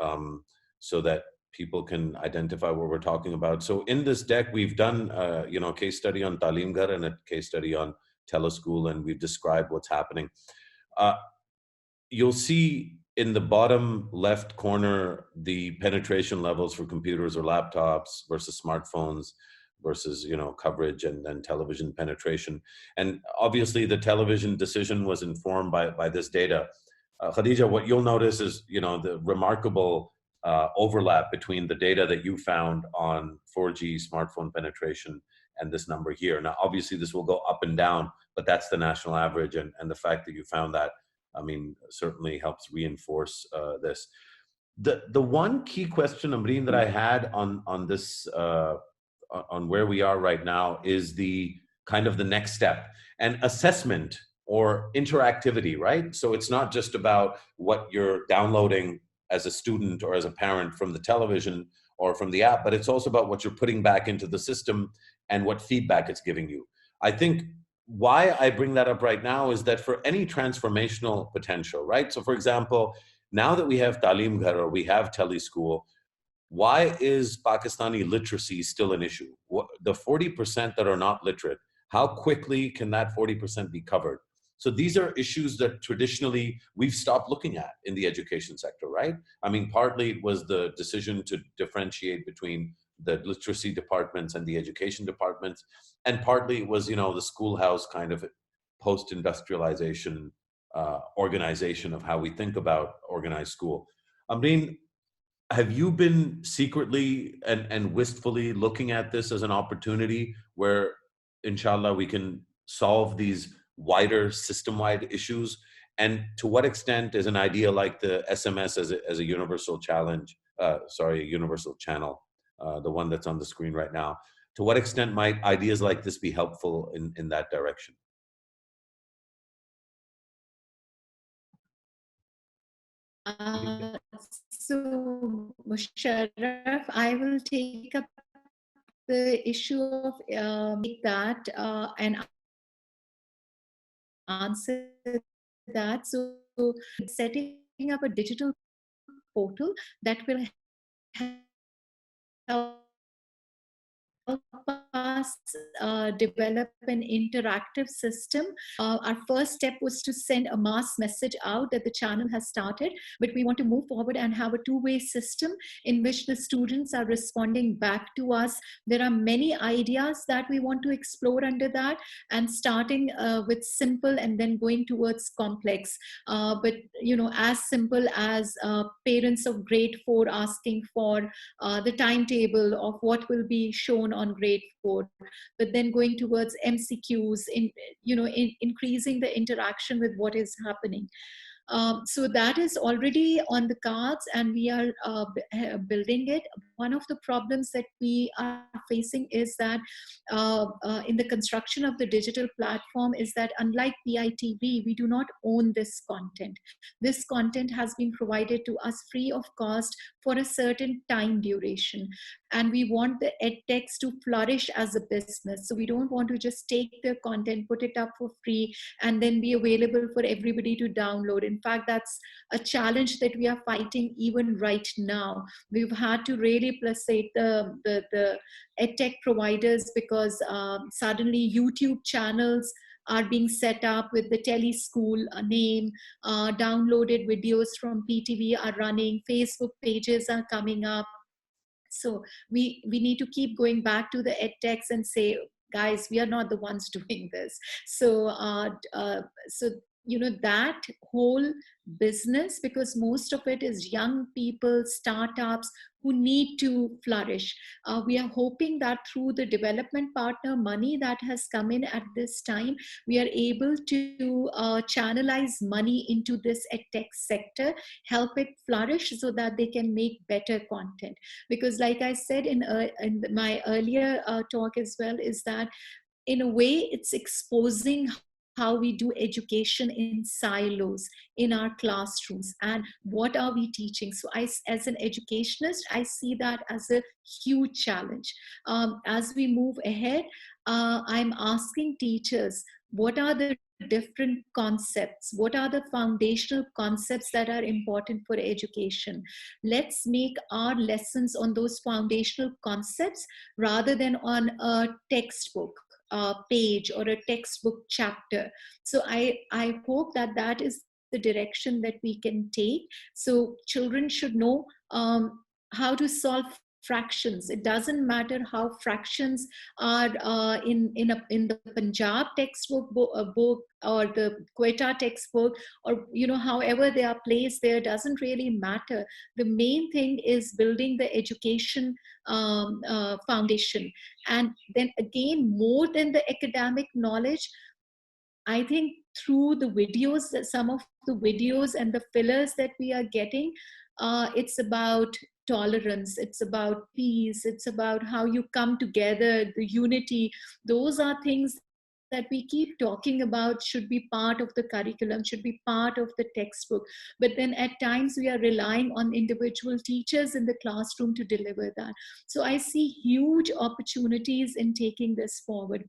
so that people can identify what we're talking about. So in this deck, we've done a case study on Talim Ghar and a case study on Teleschool, and we've described what's happening. You'll see in the bottom left corner the penetration levels for computers or laptops versus smartphones versus coverage, and then television penetration. And obviously the television decision was informed by this data. Khadija, what you'll notice is the remarkable overlap between the data that you found on 4G smartphone penetration and this number here. Now, obviously this will go up and down, but that's the national average, and the fact that you found that, certainly helps reinforce this. The one key question, Umbreen, that I had on this, on where we are right now, is the kind of the next step and assessment or interactivity, right? So it's not just about what you're downloading as a student or as a parent from the television or from the app, but it's also about what you're putting back into the system and what feedback it's giving you. I think why I bring that up right now is that for any transformational potential, right? So for example, now that we have Talim Ghar or we have Teleschool, why is Pakistani literacy still an issue? The 40% that are not literate, how quickly can that 40% be covered? So these are issues that traditionally we've stopped looking at in the education sector, right? I mean, partly it was the decision to differentiate between the literacy departments and the education departments, and partly it was, the schoolhouse kind of post-industrialization organization of how we think about organized school. Amreen, have you been secretly and wistfully looking at this as an opportunity where, inshallah, we can solve these wider system-wide issues? And to what extent is an idea like the SMS as a universal challenge, a universal channel, the one that's on the screen right now, to what extent might ideas like this be helpful in that direction? So, Musharraf, I will take up the issue of that and answer that. So, setting up a digital portal that will help us develop an interactive system. Our first step was to send a mass message out that the channel has started, but we want to move forward and have a two-way system in which the students are responding back to us. There are many ideas that we want to explore under that, and starting with simple and then going towards complex. But as simple as parents of grade 4 asking for the timetable of what will be shown on grade 4, but then going towards MCQs, increasing the interaction with what is happening. So that is already on the cards, and we are building it. One of the problems that we are facing is that in the construction of the digital platform is that unlike PITV, we do not own this content. This content has been provided to us free of cost for a certain time duration. And we want the edtechs to flourish as a business. So we don't want to just take the content, put it up for free, and then be available for everybody to download. In fact, that's a challenge that we are fighting even right now. We've had to really placate the edtech providers because suddenly YouTube channels are being set up with the Teleschool name, downloaded videos from PTV are running, Facebook pages are coming up. So we need to keep going back to the edtechs and say, guys, we are not the ones doing this. So that whole business, because most of it is young people, startups who need to flourish. We are hoping that through the development partner money that has come in at this time, we are able to channelize money into this edtech sector, help it flourish so that they can make better content. Because like I said in my earlier talk as well, is that in a way it's exposing how we do education in silos in our classrooms and what are we teaching. So as an educationist, I see that as a huge challenge. As we move ahead, I'm asking teachers, what are the different concepts? What are the foundational concepts that are important for education? Let's make our lessons on those foundational concepts rather than on a textbook page or a textbook chapter. So I hope that is the direction that we can take. So children should know how to solve fractions. It doesn't matter how fractions are in the Punjab textbook book or the Quetta textbook, or however they are placed there, doesn't really matter. The main thing is building the education foundation. And then again, more than the academic knowledge, I think through the videos, some of the videos and the fillers that we are getting, it's about tolerance, it's about peace, it's about how you come together, the unity. Those are things that we keep talking about should be part of the curriculum, should be part of the textbook. But then at times we are relying on individual teachers in the classroom to deliver that. So I see huge opportunities in taking this forward.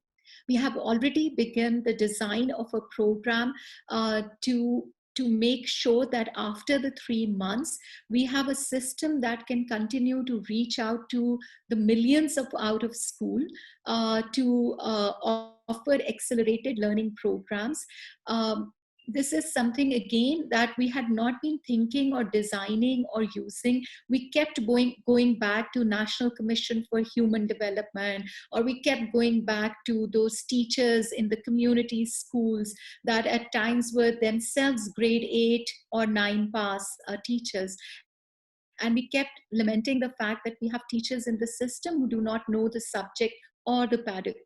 We have already begun the design of a program to to make sure that after the 3 months, we have a system that can continue to reach out to the millions of out of school to offer accelerated learning programs. This is something again that we had not been thinking or designing or using. We kept going back to National Commission for Human Development, or we kept going back to those teachers in the community schools that at times were themselves grade 8 or 9 pass teachers. And we kept lamenting the fact that we have teachers in the system who do not know the subject or the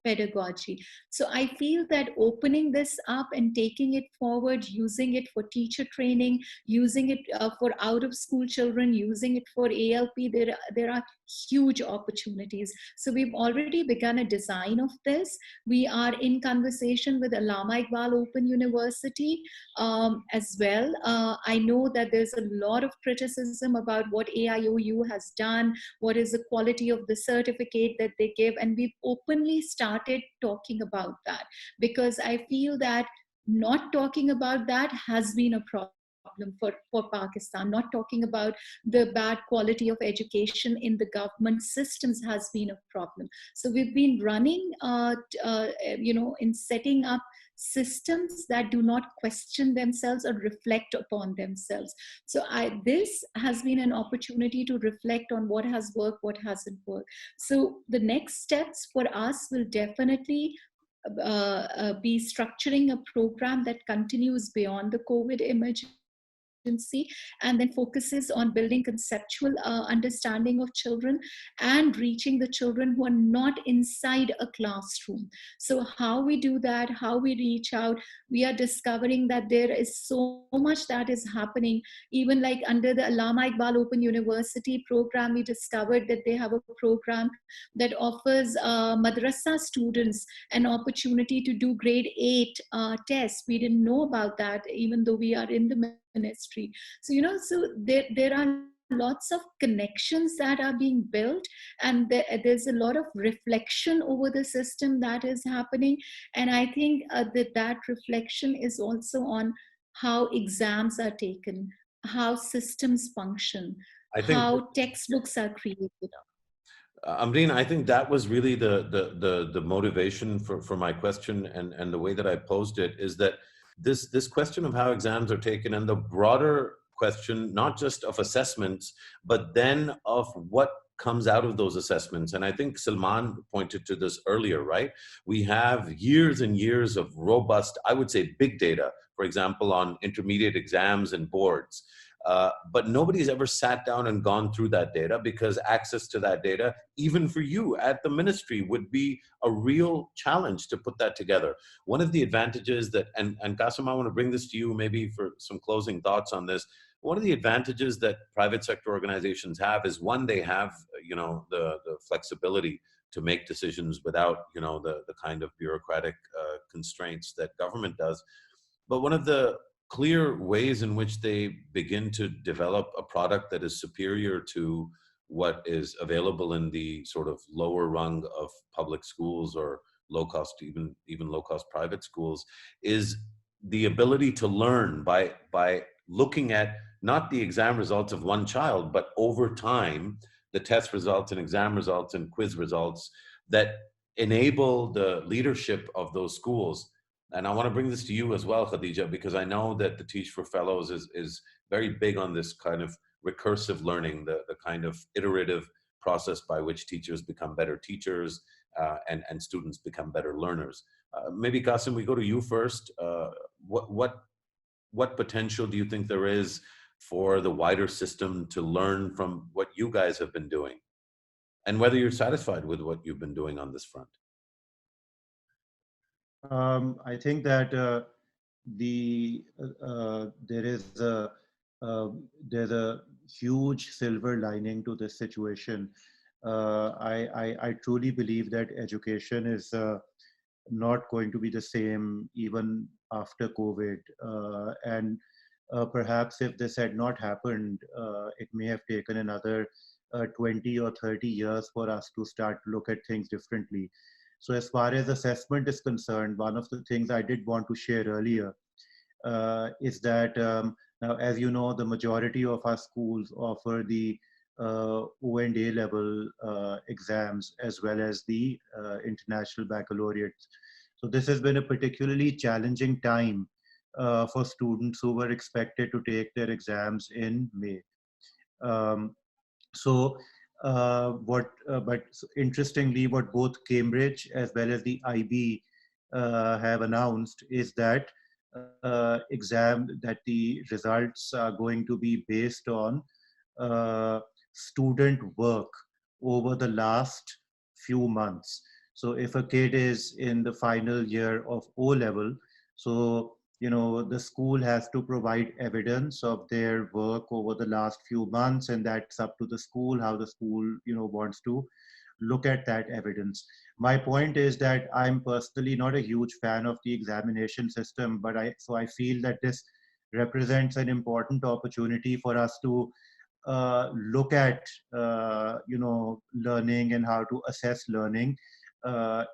pedagogy. So I feel that opening this up and taking it forward, using it for teacher training, using it for out of school children, using it for ALP, there are huge opportunities. So we've already begun a design of this. We are in conversation with Allama Iqbal Open University as well. I know that there's a lot of criticism about what AIOU has done, what is the quality of the certificate that they give, and we've openly started talking about that, because I feel that not talking about that has been a problem for Pakistan. Not talking about the bad quality of education in the government systems has been a problem. So we've been running, in setting up systems that do not question themselves or reflect upon themselves. So this has been an opportunity to reflect on what has worked, what hasn't worked. So the next steps for us will definitely be structuring a program that continues beyond the COVID emergency, and then focuses on building conceptual understanding of children and reaching the children who are not inside a classroom. So how we do that, how we reach out, we are discovering that there is so much that is happening. Even like under the Allama Iqbal Open University program, we discovered that they have a program that offers madrasa students an opportunity to do grade 8 tests. We didn't know about that, even though we are in the ministry. So, so there are lots of connections that are being built, and there's a lot of reflection over the system that is happening. And I think that reflection is also on how exams are taken, how systems function, how textbooks are created. Umbreen, I think that was really the motivation for my question, and the way that I posed it is that this question of how exams are taken, and the broader question, not just of assessments, but then of what comes out of those assessments. And I think Salman pointed to this earlier, right? We have years and years of robust, I would say big data, for example, on intermediate exams and boards. But nobody's ever sat down and gone through that data, because access to that data, even for you at the ministry, would be a real challenge to put that together. One of the advantages that, and Kasim, I want to bring this to you maybe for some closing thoughts on this. One of the advantages that private sector organizations have is, one, they have, the flexibility to make decisions without, the kind of bureaucratic constraints that government does. But one of the clear ways in which they begin to develop a product that is superior to what is available in the sort of lower rung of public schools, or low cost, even low cost private schools, is the ability to learn by looking at not the exam results of one child, but over time, the test results and exam results and quiz results that enable the leadership of those schools. And I want to bring this to you as well, Khadija, because I know that the Teach for Fellows is very big on this kind of recursive learning, the kind of iterative process by which teachers become better teachers and students become better learners. Maybe Kasim, we go to you first. What potential do you think there is for the wider system to learn from what you guys have been doing, and whether you're satisfied with what you've been doing on this front? I think that there's a huge silver lining to this situation. I truly believe that education is not going to be the same even after COVID. And perhaps if this had not happened, it may have taken another 20 or 30 years for us to start to look at things differently. So as far as assessment is concerned, one of the things I did want to share earlier is that now, as you know, the majority of our schools offer the O and A level exams as well as the international baccalaureate. So this has been a particularly challenging time for students who were expected to take their exams in May. Um, so but interestingly, what both Cambridge as well as the IB have announced is that that the results are going to be based on student work over the last few months. So if a kid is in the final year of O level, so the school has to provide evidence of their work over the last few months, and that's up to the school how the school wants to look at that evidence. My point is that I'm personally not a huge fan of the examination system, but I feel that this represents an important opportunity for us to look at learning and how to assess learning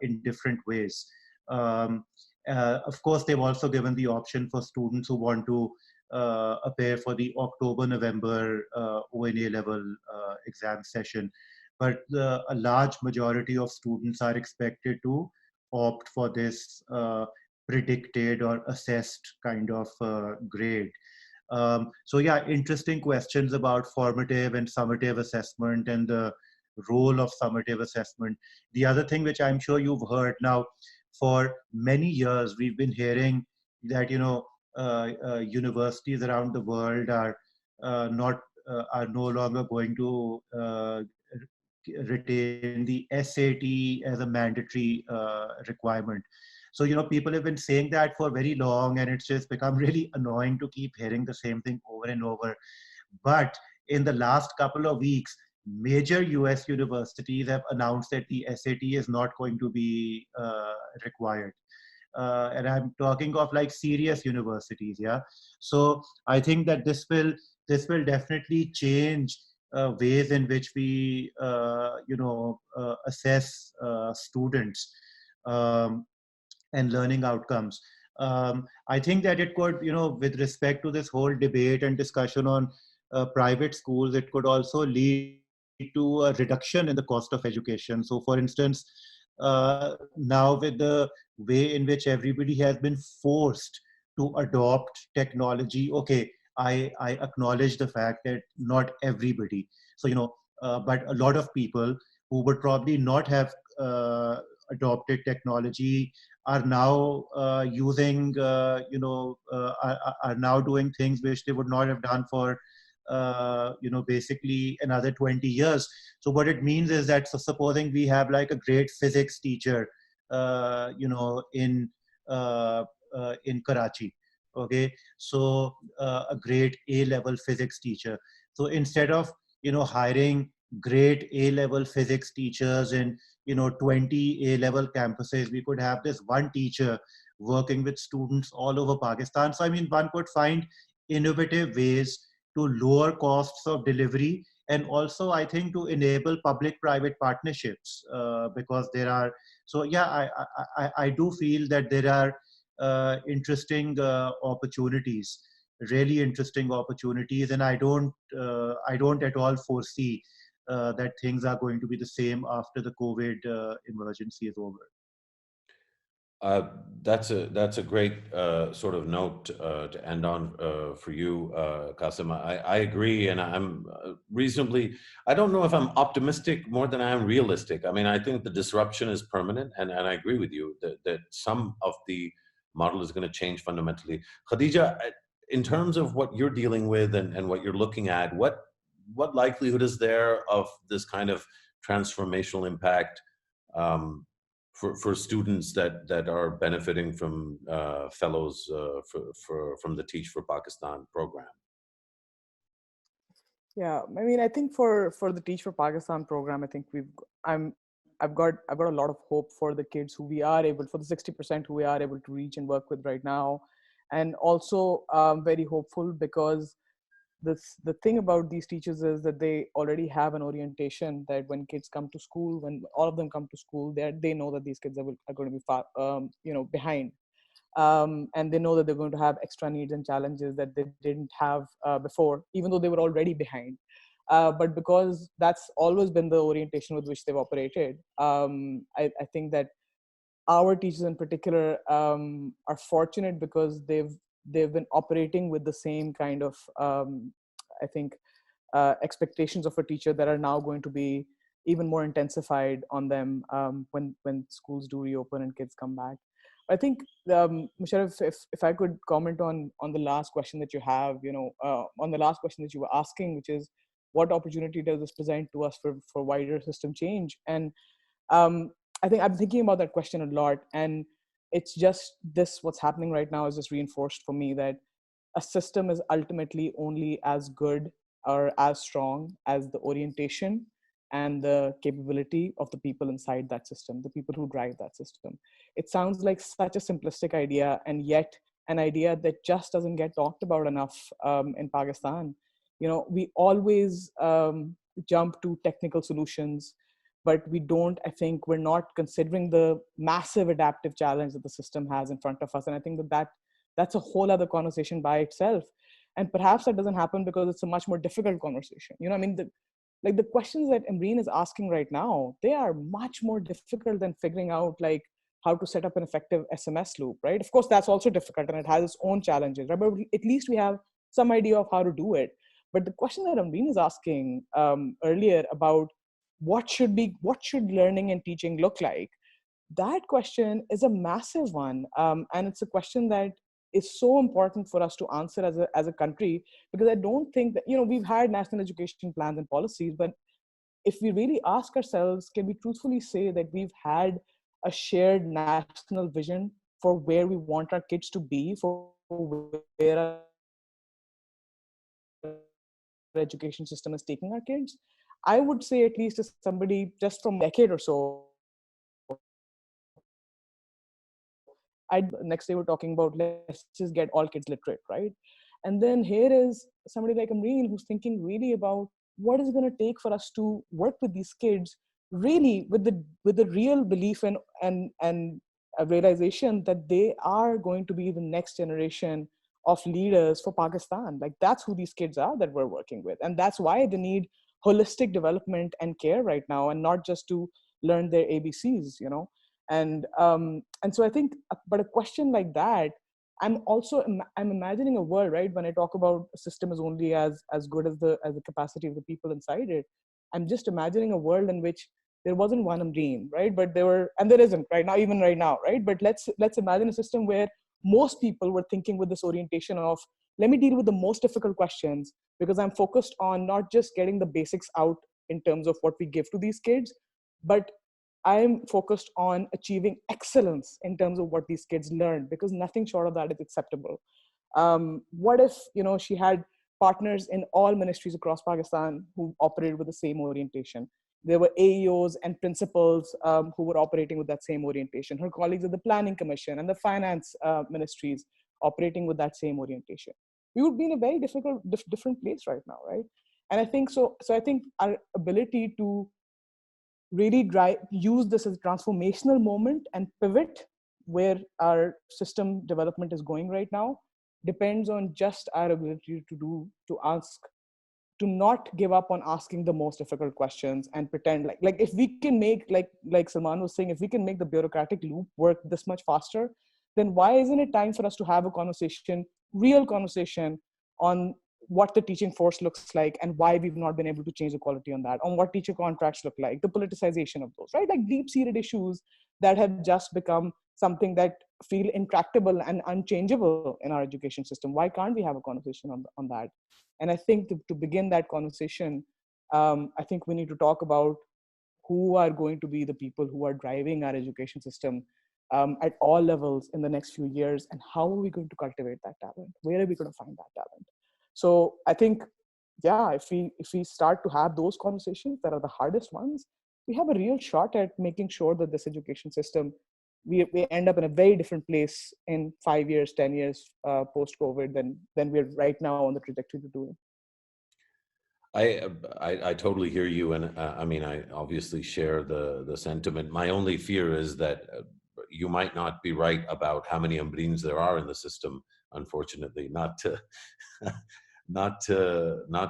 in different ways. Um, of course, they've also given the option for students who want to appear for the October-November ONA level exam session. But a large majority of students are expected to opt for this predicted or assessed kind of grade. So yeah, interesting questions about formative and summative assessment and the role of summative assessment. The other thing which I'm sure you've heard now, for many years we've been hearing that universities around the world not are no longer going to retain the SAT as a mandatory requirement. So, people have been saying that for very long, and it's just become really annoying to keep hearing the same thing over and over. But in the last couple of weeks, major US universities have announced that the SAT is not going to be required. And I'm talking of like serious universities, yeah. So I think that this will definitely change ways in which we assess students and learning outcomes. I think that it could, with respect to this whole debate and discussion on private schools, it could also lead to a reduction in the cost of education. So, for instance, now with the way in which everybody has been forced to adopt technology, okay, I acknowledge the fact that not everybody, so but a lot of people who would probably not have adopted technology are now using, are now doing things which they would not have done for, basically another 20 years. So what it means is that, so supposing we have like a great physics teacher, in Karachi, okay, so a great A-level physics teacher. So instead of, hiring great A-level physics teachers in 20 A-level campuses, we could have this one teacher working with students all over Pakistan. So I mean, one could find innovative ways to lower costs of delivery, and also I think to enable public-private partnerships, because there are, so yeah, I do feel that there are interesting opportunities, really interesting opportunities, and I don't at all foresee that things are going to be the same after the COVID emergency is over. That's a great sort of note to end on for you, Kasim. I agree, and I'm reasonably. I don't know if I'm optimistic more than I am realistic. I mean, I think the disruption is permanent, and I agree with you that some of the model is going to change fundamentally. Khadija, in terms of what you're dealing with and what you're looking at, what likelihood is there of this kind of transformational impact? For students that are benefiting from fellows from the Teach for Pakistan program? Yeah, I mean, I think for the Teach for Pakistan program, I think I've got a lot of hope for the kids who we are able, for the 60% who we are able to reach and work with right now, and also very hopeful because the thing about these teachers is that they already have an orientation that when kids come to school, when all of them come to school, they know that these kids are going to be far, behind. and they know that they're going to have extra needs and challenges that they didn't have before, even though they were already behind. But because that's always been the orientation with which they've operated, I think that our teachers in particular are fortunate because they've been operating with the same kind of I think expectations of a teacher that are now going to be even more intensified on them when schools do reopen and kids come back. I think, Musharraf, if I could comment on the last question that you have, on the last question that you were asking, which is, what opportunity does this present to us for wider system change? And I think I'm thinking about that question a lot, and it's just this: what's happening right now is just reinforced for me that a system is ultimately only as good or as strong as the orientation and the capability of the people inside that system, the people who drive that system. It sounds like such a simplistic idea, and yet an idea that just doesn't get talked about enough in Pakistan. We always jump to technical solutions, but we don't, I think we're not considering the massive adaptive challenge that the system has in front of us. And I think that's a whole other conversation by itself. And perhaps that doesn't happen because it's a much more difficult conversation. The questions that Umbreen is asking right now, they are much more difficult than figuring out how to set up an effective SMS loop, right? Of course, that's also difficult and it has its own challenges, right? But at least we have some idea of how to do it. But the question that Umbreen is asking earlier about what should learning and teaching look like, that question is a massive one. And it's a question that is so important for us to answer as a country, because I don't think that, we've had national education plans and policies, but if we really ask ourselves, can we truthfully say that we've had a shared national vision for where we want our kids to be, for where our education system is taking our kids? I would say, at least as somebody just from a decade or so, next day we're talking about, let's just get all kids literate, right? And then here is somebody like Umbreen who's thinking really about what is it going to take for us to work with these kids, really with the real belief and a realization that they are going to be the next generation of leaders for Pakistan. Like, that's who these kids are that we're working with, and that's why they need holistic development and care right now, and not just to learn their ABCs, And so I think, but a question like that, I'm imagining a world, right? When I talk about a system is only as good as the capacity of the people inside it, I'm just imagining a world in which there wasn't one Umbreen, right? But there were, and there isn't right now, even right now, right? But let's imagine a system where most people were thinking with this orientation of, let me deal with the most difficult questions, because I'm focused on not just getting the basics out in terms of what we give to these kids, but I'm focused on achieving excellence in terms of what these kids learn, because nothing short of that is acceptable. What if, she had partners in all ministries across Pakistan who operated with the same orientation? There were AEOs and principals who were operating with that same orientation. Her colleagues at the Planning Commission and the finance ministries operating with that same orientation. We would be in a very different place right now, right? And I think so I think our ability to really use this as a transformational moment and pivot where our system development is going right now depends on just our ability to not give up on asking the most difficult questions and pretend like if we can make, like Salman was saying, if we can make the bureaucratic loop work this much faster, then why isn't it time for us to have a real conversation on what the teaching force looks like and why we've not been able to change the quality on that, on what teacher contracts look like, the politicization of those, right? Like deep-seated issues that have just become something that feel intractable and unchangeable in our education system. Why can't we have a conversation on that? And I think to begin that conversation, I think we need to talk about who are going to be the people who are driving our education system at all levels in the next few years, and how are we going to cultivate that talent? Where are we going to find that talent? So I think, yeah, if we start to have those conversations that are the hardest ones, we have a real shot at making sure that this education system, we end up in a very different place in 5 years, 10 years post-COVID than we're right now on the trajectory to doing. I totally hear you, and I mean, I obviously share the sentiment. My only fear is that you might not be right about how many Umbreens there are in the system, unfortunately, not to not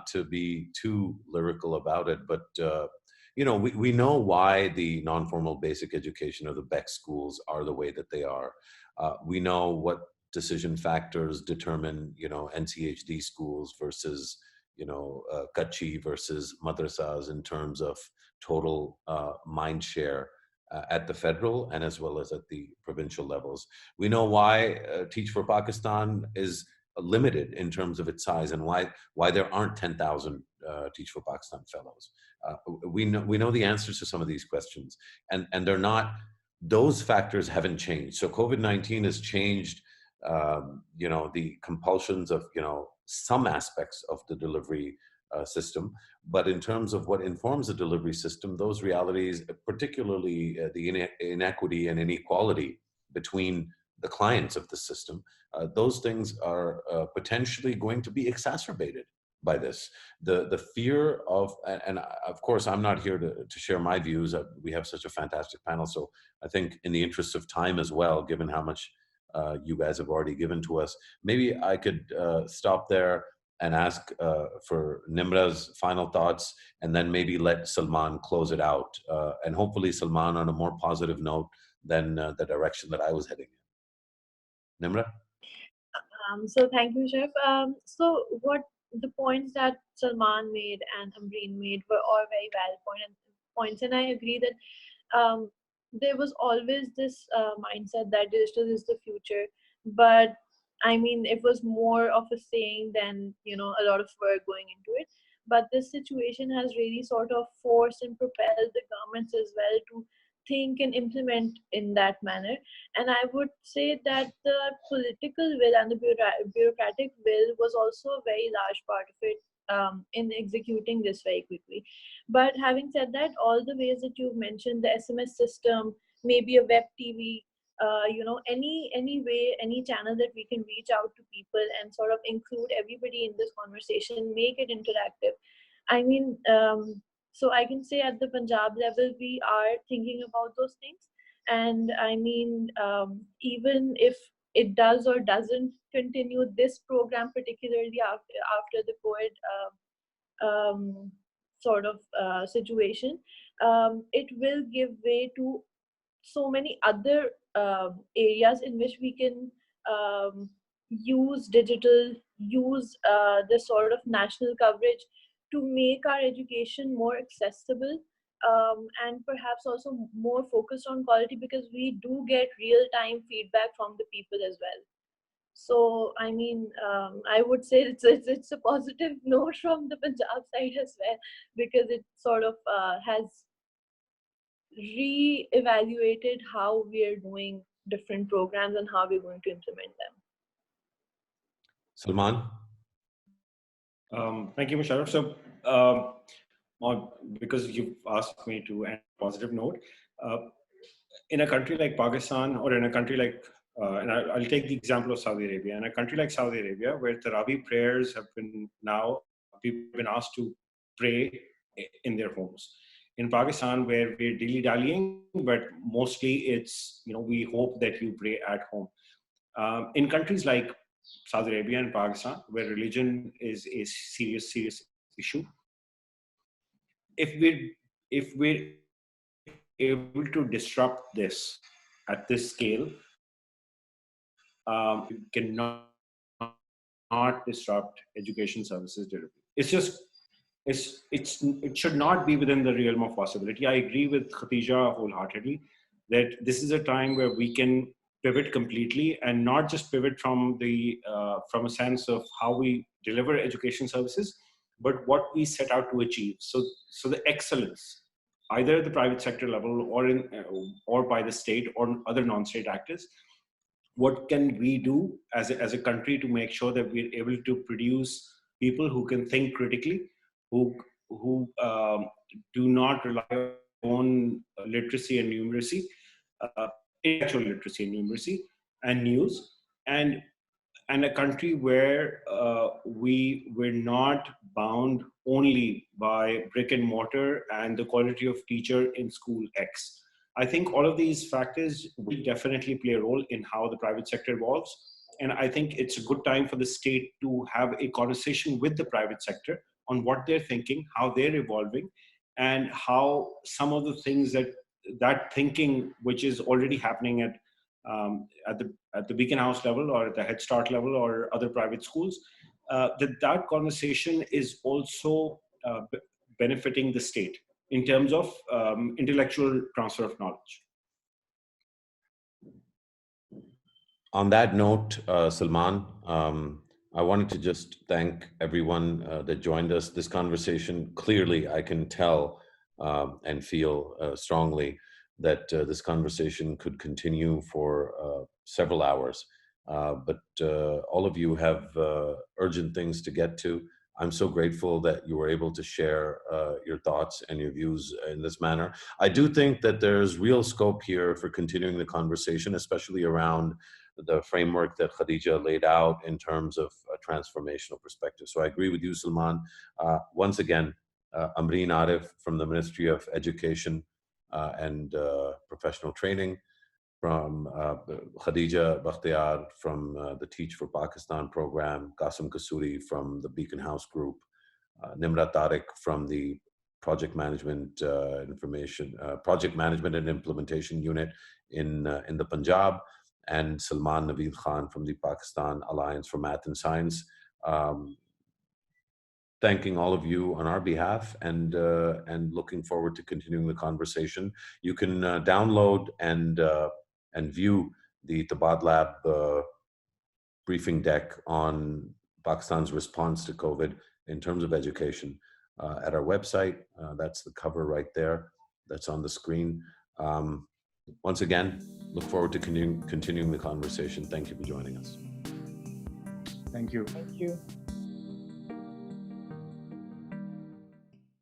to be too lyrical about it, but we know why the non-formal basic education or the BEC schools are the way that they are. We know what decision factors determine, NCHD schools versus, Kachi versus madrasas in terms of total mind share at the federal and as well as at the provincial levels. We know why Teach for Pakistan is limited in terms of its size and why there aren't 10,000 Teach for Pakistan fellows. We know the answers to some of these questions, and they're not. Those factors haven't changed. So COVID-19 has changed, the compulsions of some aspects of the delivery system, but in terms of what informs the delivery system, those realities, particularly the inequity and inequality between the clients of the system, those things are potentially going to be exacerbated by this. The fear of, and of course, I'm not here to share my views. We have such a fantastic panel. So I think in the interest of time as well, given how much you guys have already given to us, maybe I could stop there and ask for Nimra's final thoughts, and then maybe let Salman close it out. And hopefully Salman on a more positive note than the direction that I was heading in. Nimra? So thank you, Chef. So what the points that Salman made and Umbreen made were all very valid points, and I agree that there was always this mindset that digital is the future, but I mean it was more of a saying than a lot of work going into it. But this situation has really sort of forced and propelled the governments as well to think and implement in that manner. And I would say that the political will and the bureaucratic will was also a very large part of it in executing this very quickly. But having said that, all the ways that you've mentioned, the SMS system, maybe a web TV, any way, any channel that we can reach out to people and sort of include everybody in this conversation, make it interactive. I mean, so I can say at the Punjab level, we are thinking about those things. And I mean, even if it does or doesn't continue this program, particularly after the COVID sort of situation, it will give way to so many other areas in which we can use digital, use this sort of national coverage to make our education more accessible, and perhaps also more focused on quality, because we do get real-time feedback from the people as well. So I mean, I would say it's a positive note from the Punjab side as well, because it sort of has re-evaluated how we are doing different programs and how we're going to implement them. Salman? Thank you, Musharraf. So, because you've asked me to end on a positive note, in a country like Pakistan, or in a country like, and I'll take the example of Saudi Arabia. In a country like Saudi Arabia, where Tarawih prayers have been now, people have been asked to pray in their homes. In Pakistan, where we're dilly-dallying, but mostly it's, we hope that you pray at home. In countries like Saudi Arabia and Pakistan, where religion is a serious issue, if we're able to disrupt this at this scale, we cannot disrupt education services delivery. It should not be within the realm of possibility. I agree with Khadija wholeheartedly that this is a time where we can pivot completely, and not just pivot from a sense of how we deliver education services, but what we set out to achieve. So the excellence, either at the private sector level or by the state or other non-state actors, what can we do as a country to make sure that we're able to produce people who can think critically, who do not rely on literacy and numeracy, intellectual literacy and numeracy, and news, and a country where we're not bound only by brick and mortar and the quality of teacher in school X. I think all of these factors will definitely play a role in how the private sector evolves. And I think it's a good time for the state to have a conversation with the private sector on what they're thinking, how they're evolving, and how some of the things that thinking, which is already happening at the Beacon House level or at the Head Start level or other private schools, that conversation is also benefiting the state in terms of intellectual transfer of knowledge. On that note, Salman, I wanted to just thank everyone that joined us. This conversation, clearly, I can tell and feel strongly that this conversation could continue for several hours. But all of you have urgent things to get to. I'm so grateful that you were able to share your thoughts and your views in this manner. I do think that there's real scope here for continuing the conversation, especially around the framework that Khadija laid out in terms of a transformational perspective. So I agree with you, Salman. Once again, Umbreen Arif from the Ministry of Education and Professional Training, from Khadija Bakhtiar from the Teach for Pakistan program, Kasim Kasuri from the Beacon House Group, Nimra Tariq from the Project Management Project Management and Implementation Unit in the Punjab, and Salman Naveed Khan from the Pakistan Alliance for Math and Science. Thanking all of you on our behalf, and looking forward to continuing the conversation. You can download and view the Tabadlab briefing deck on Pakistan's response to COVID in terms of education at our website. That's the cover right there. That's on the screen. Once again, look forward to continuing the conversation. Thank you for joining us. Thank you. Thank you.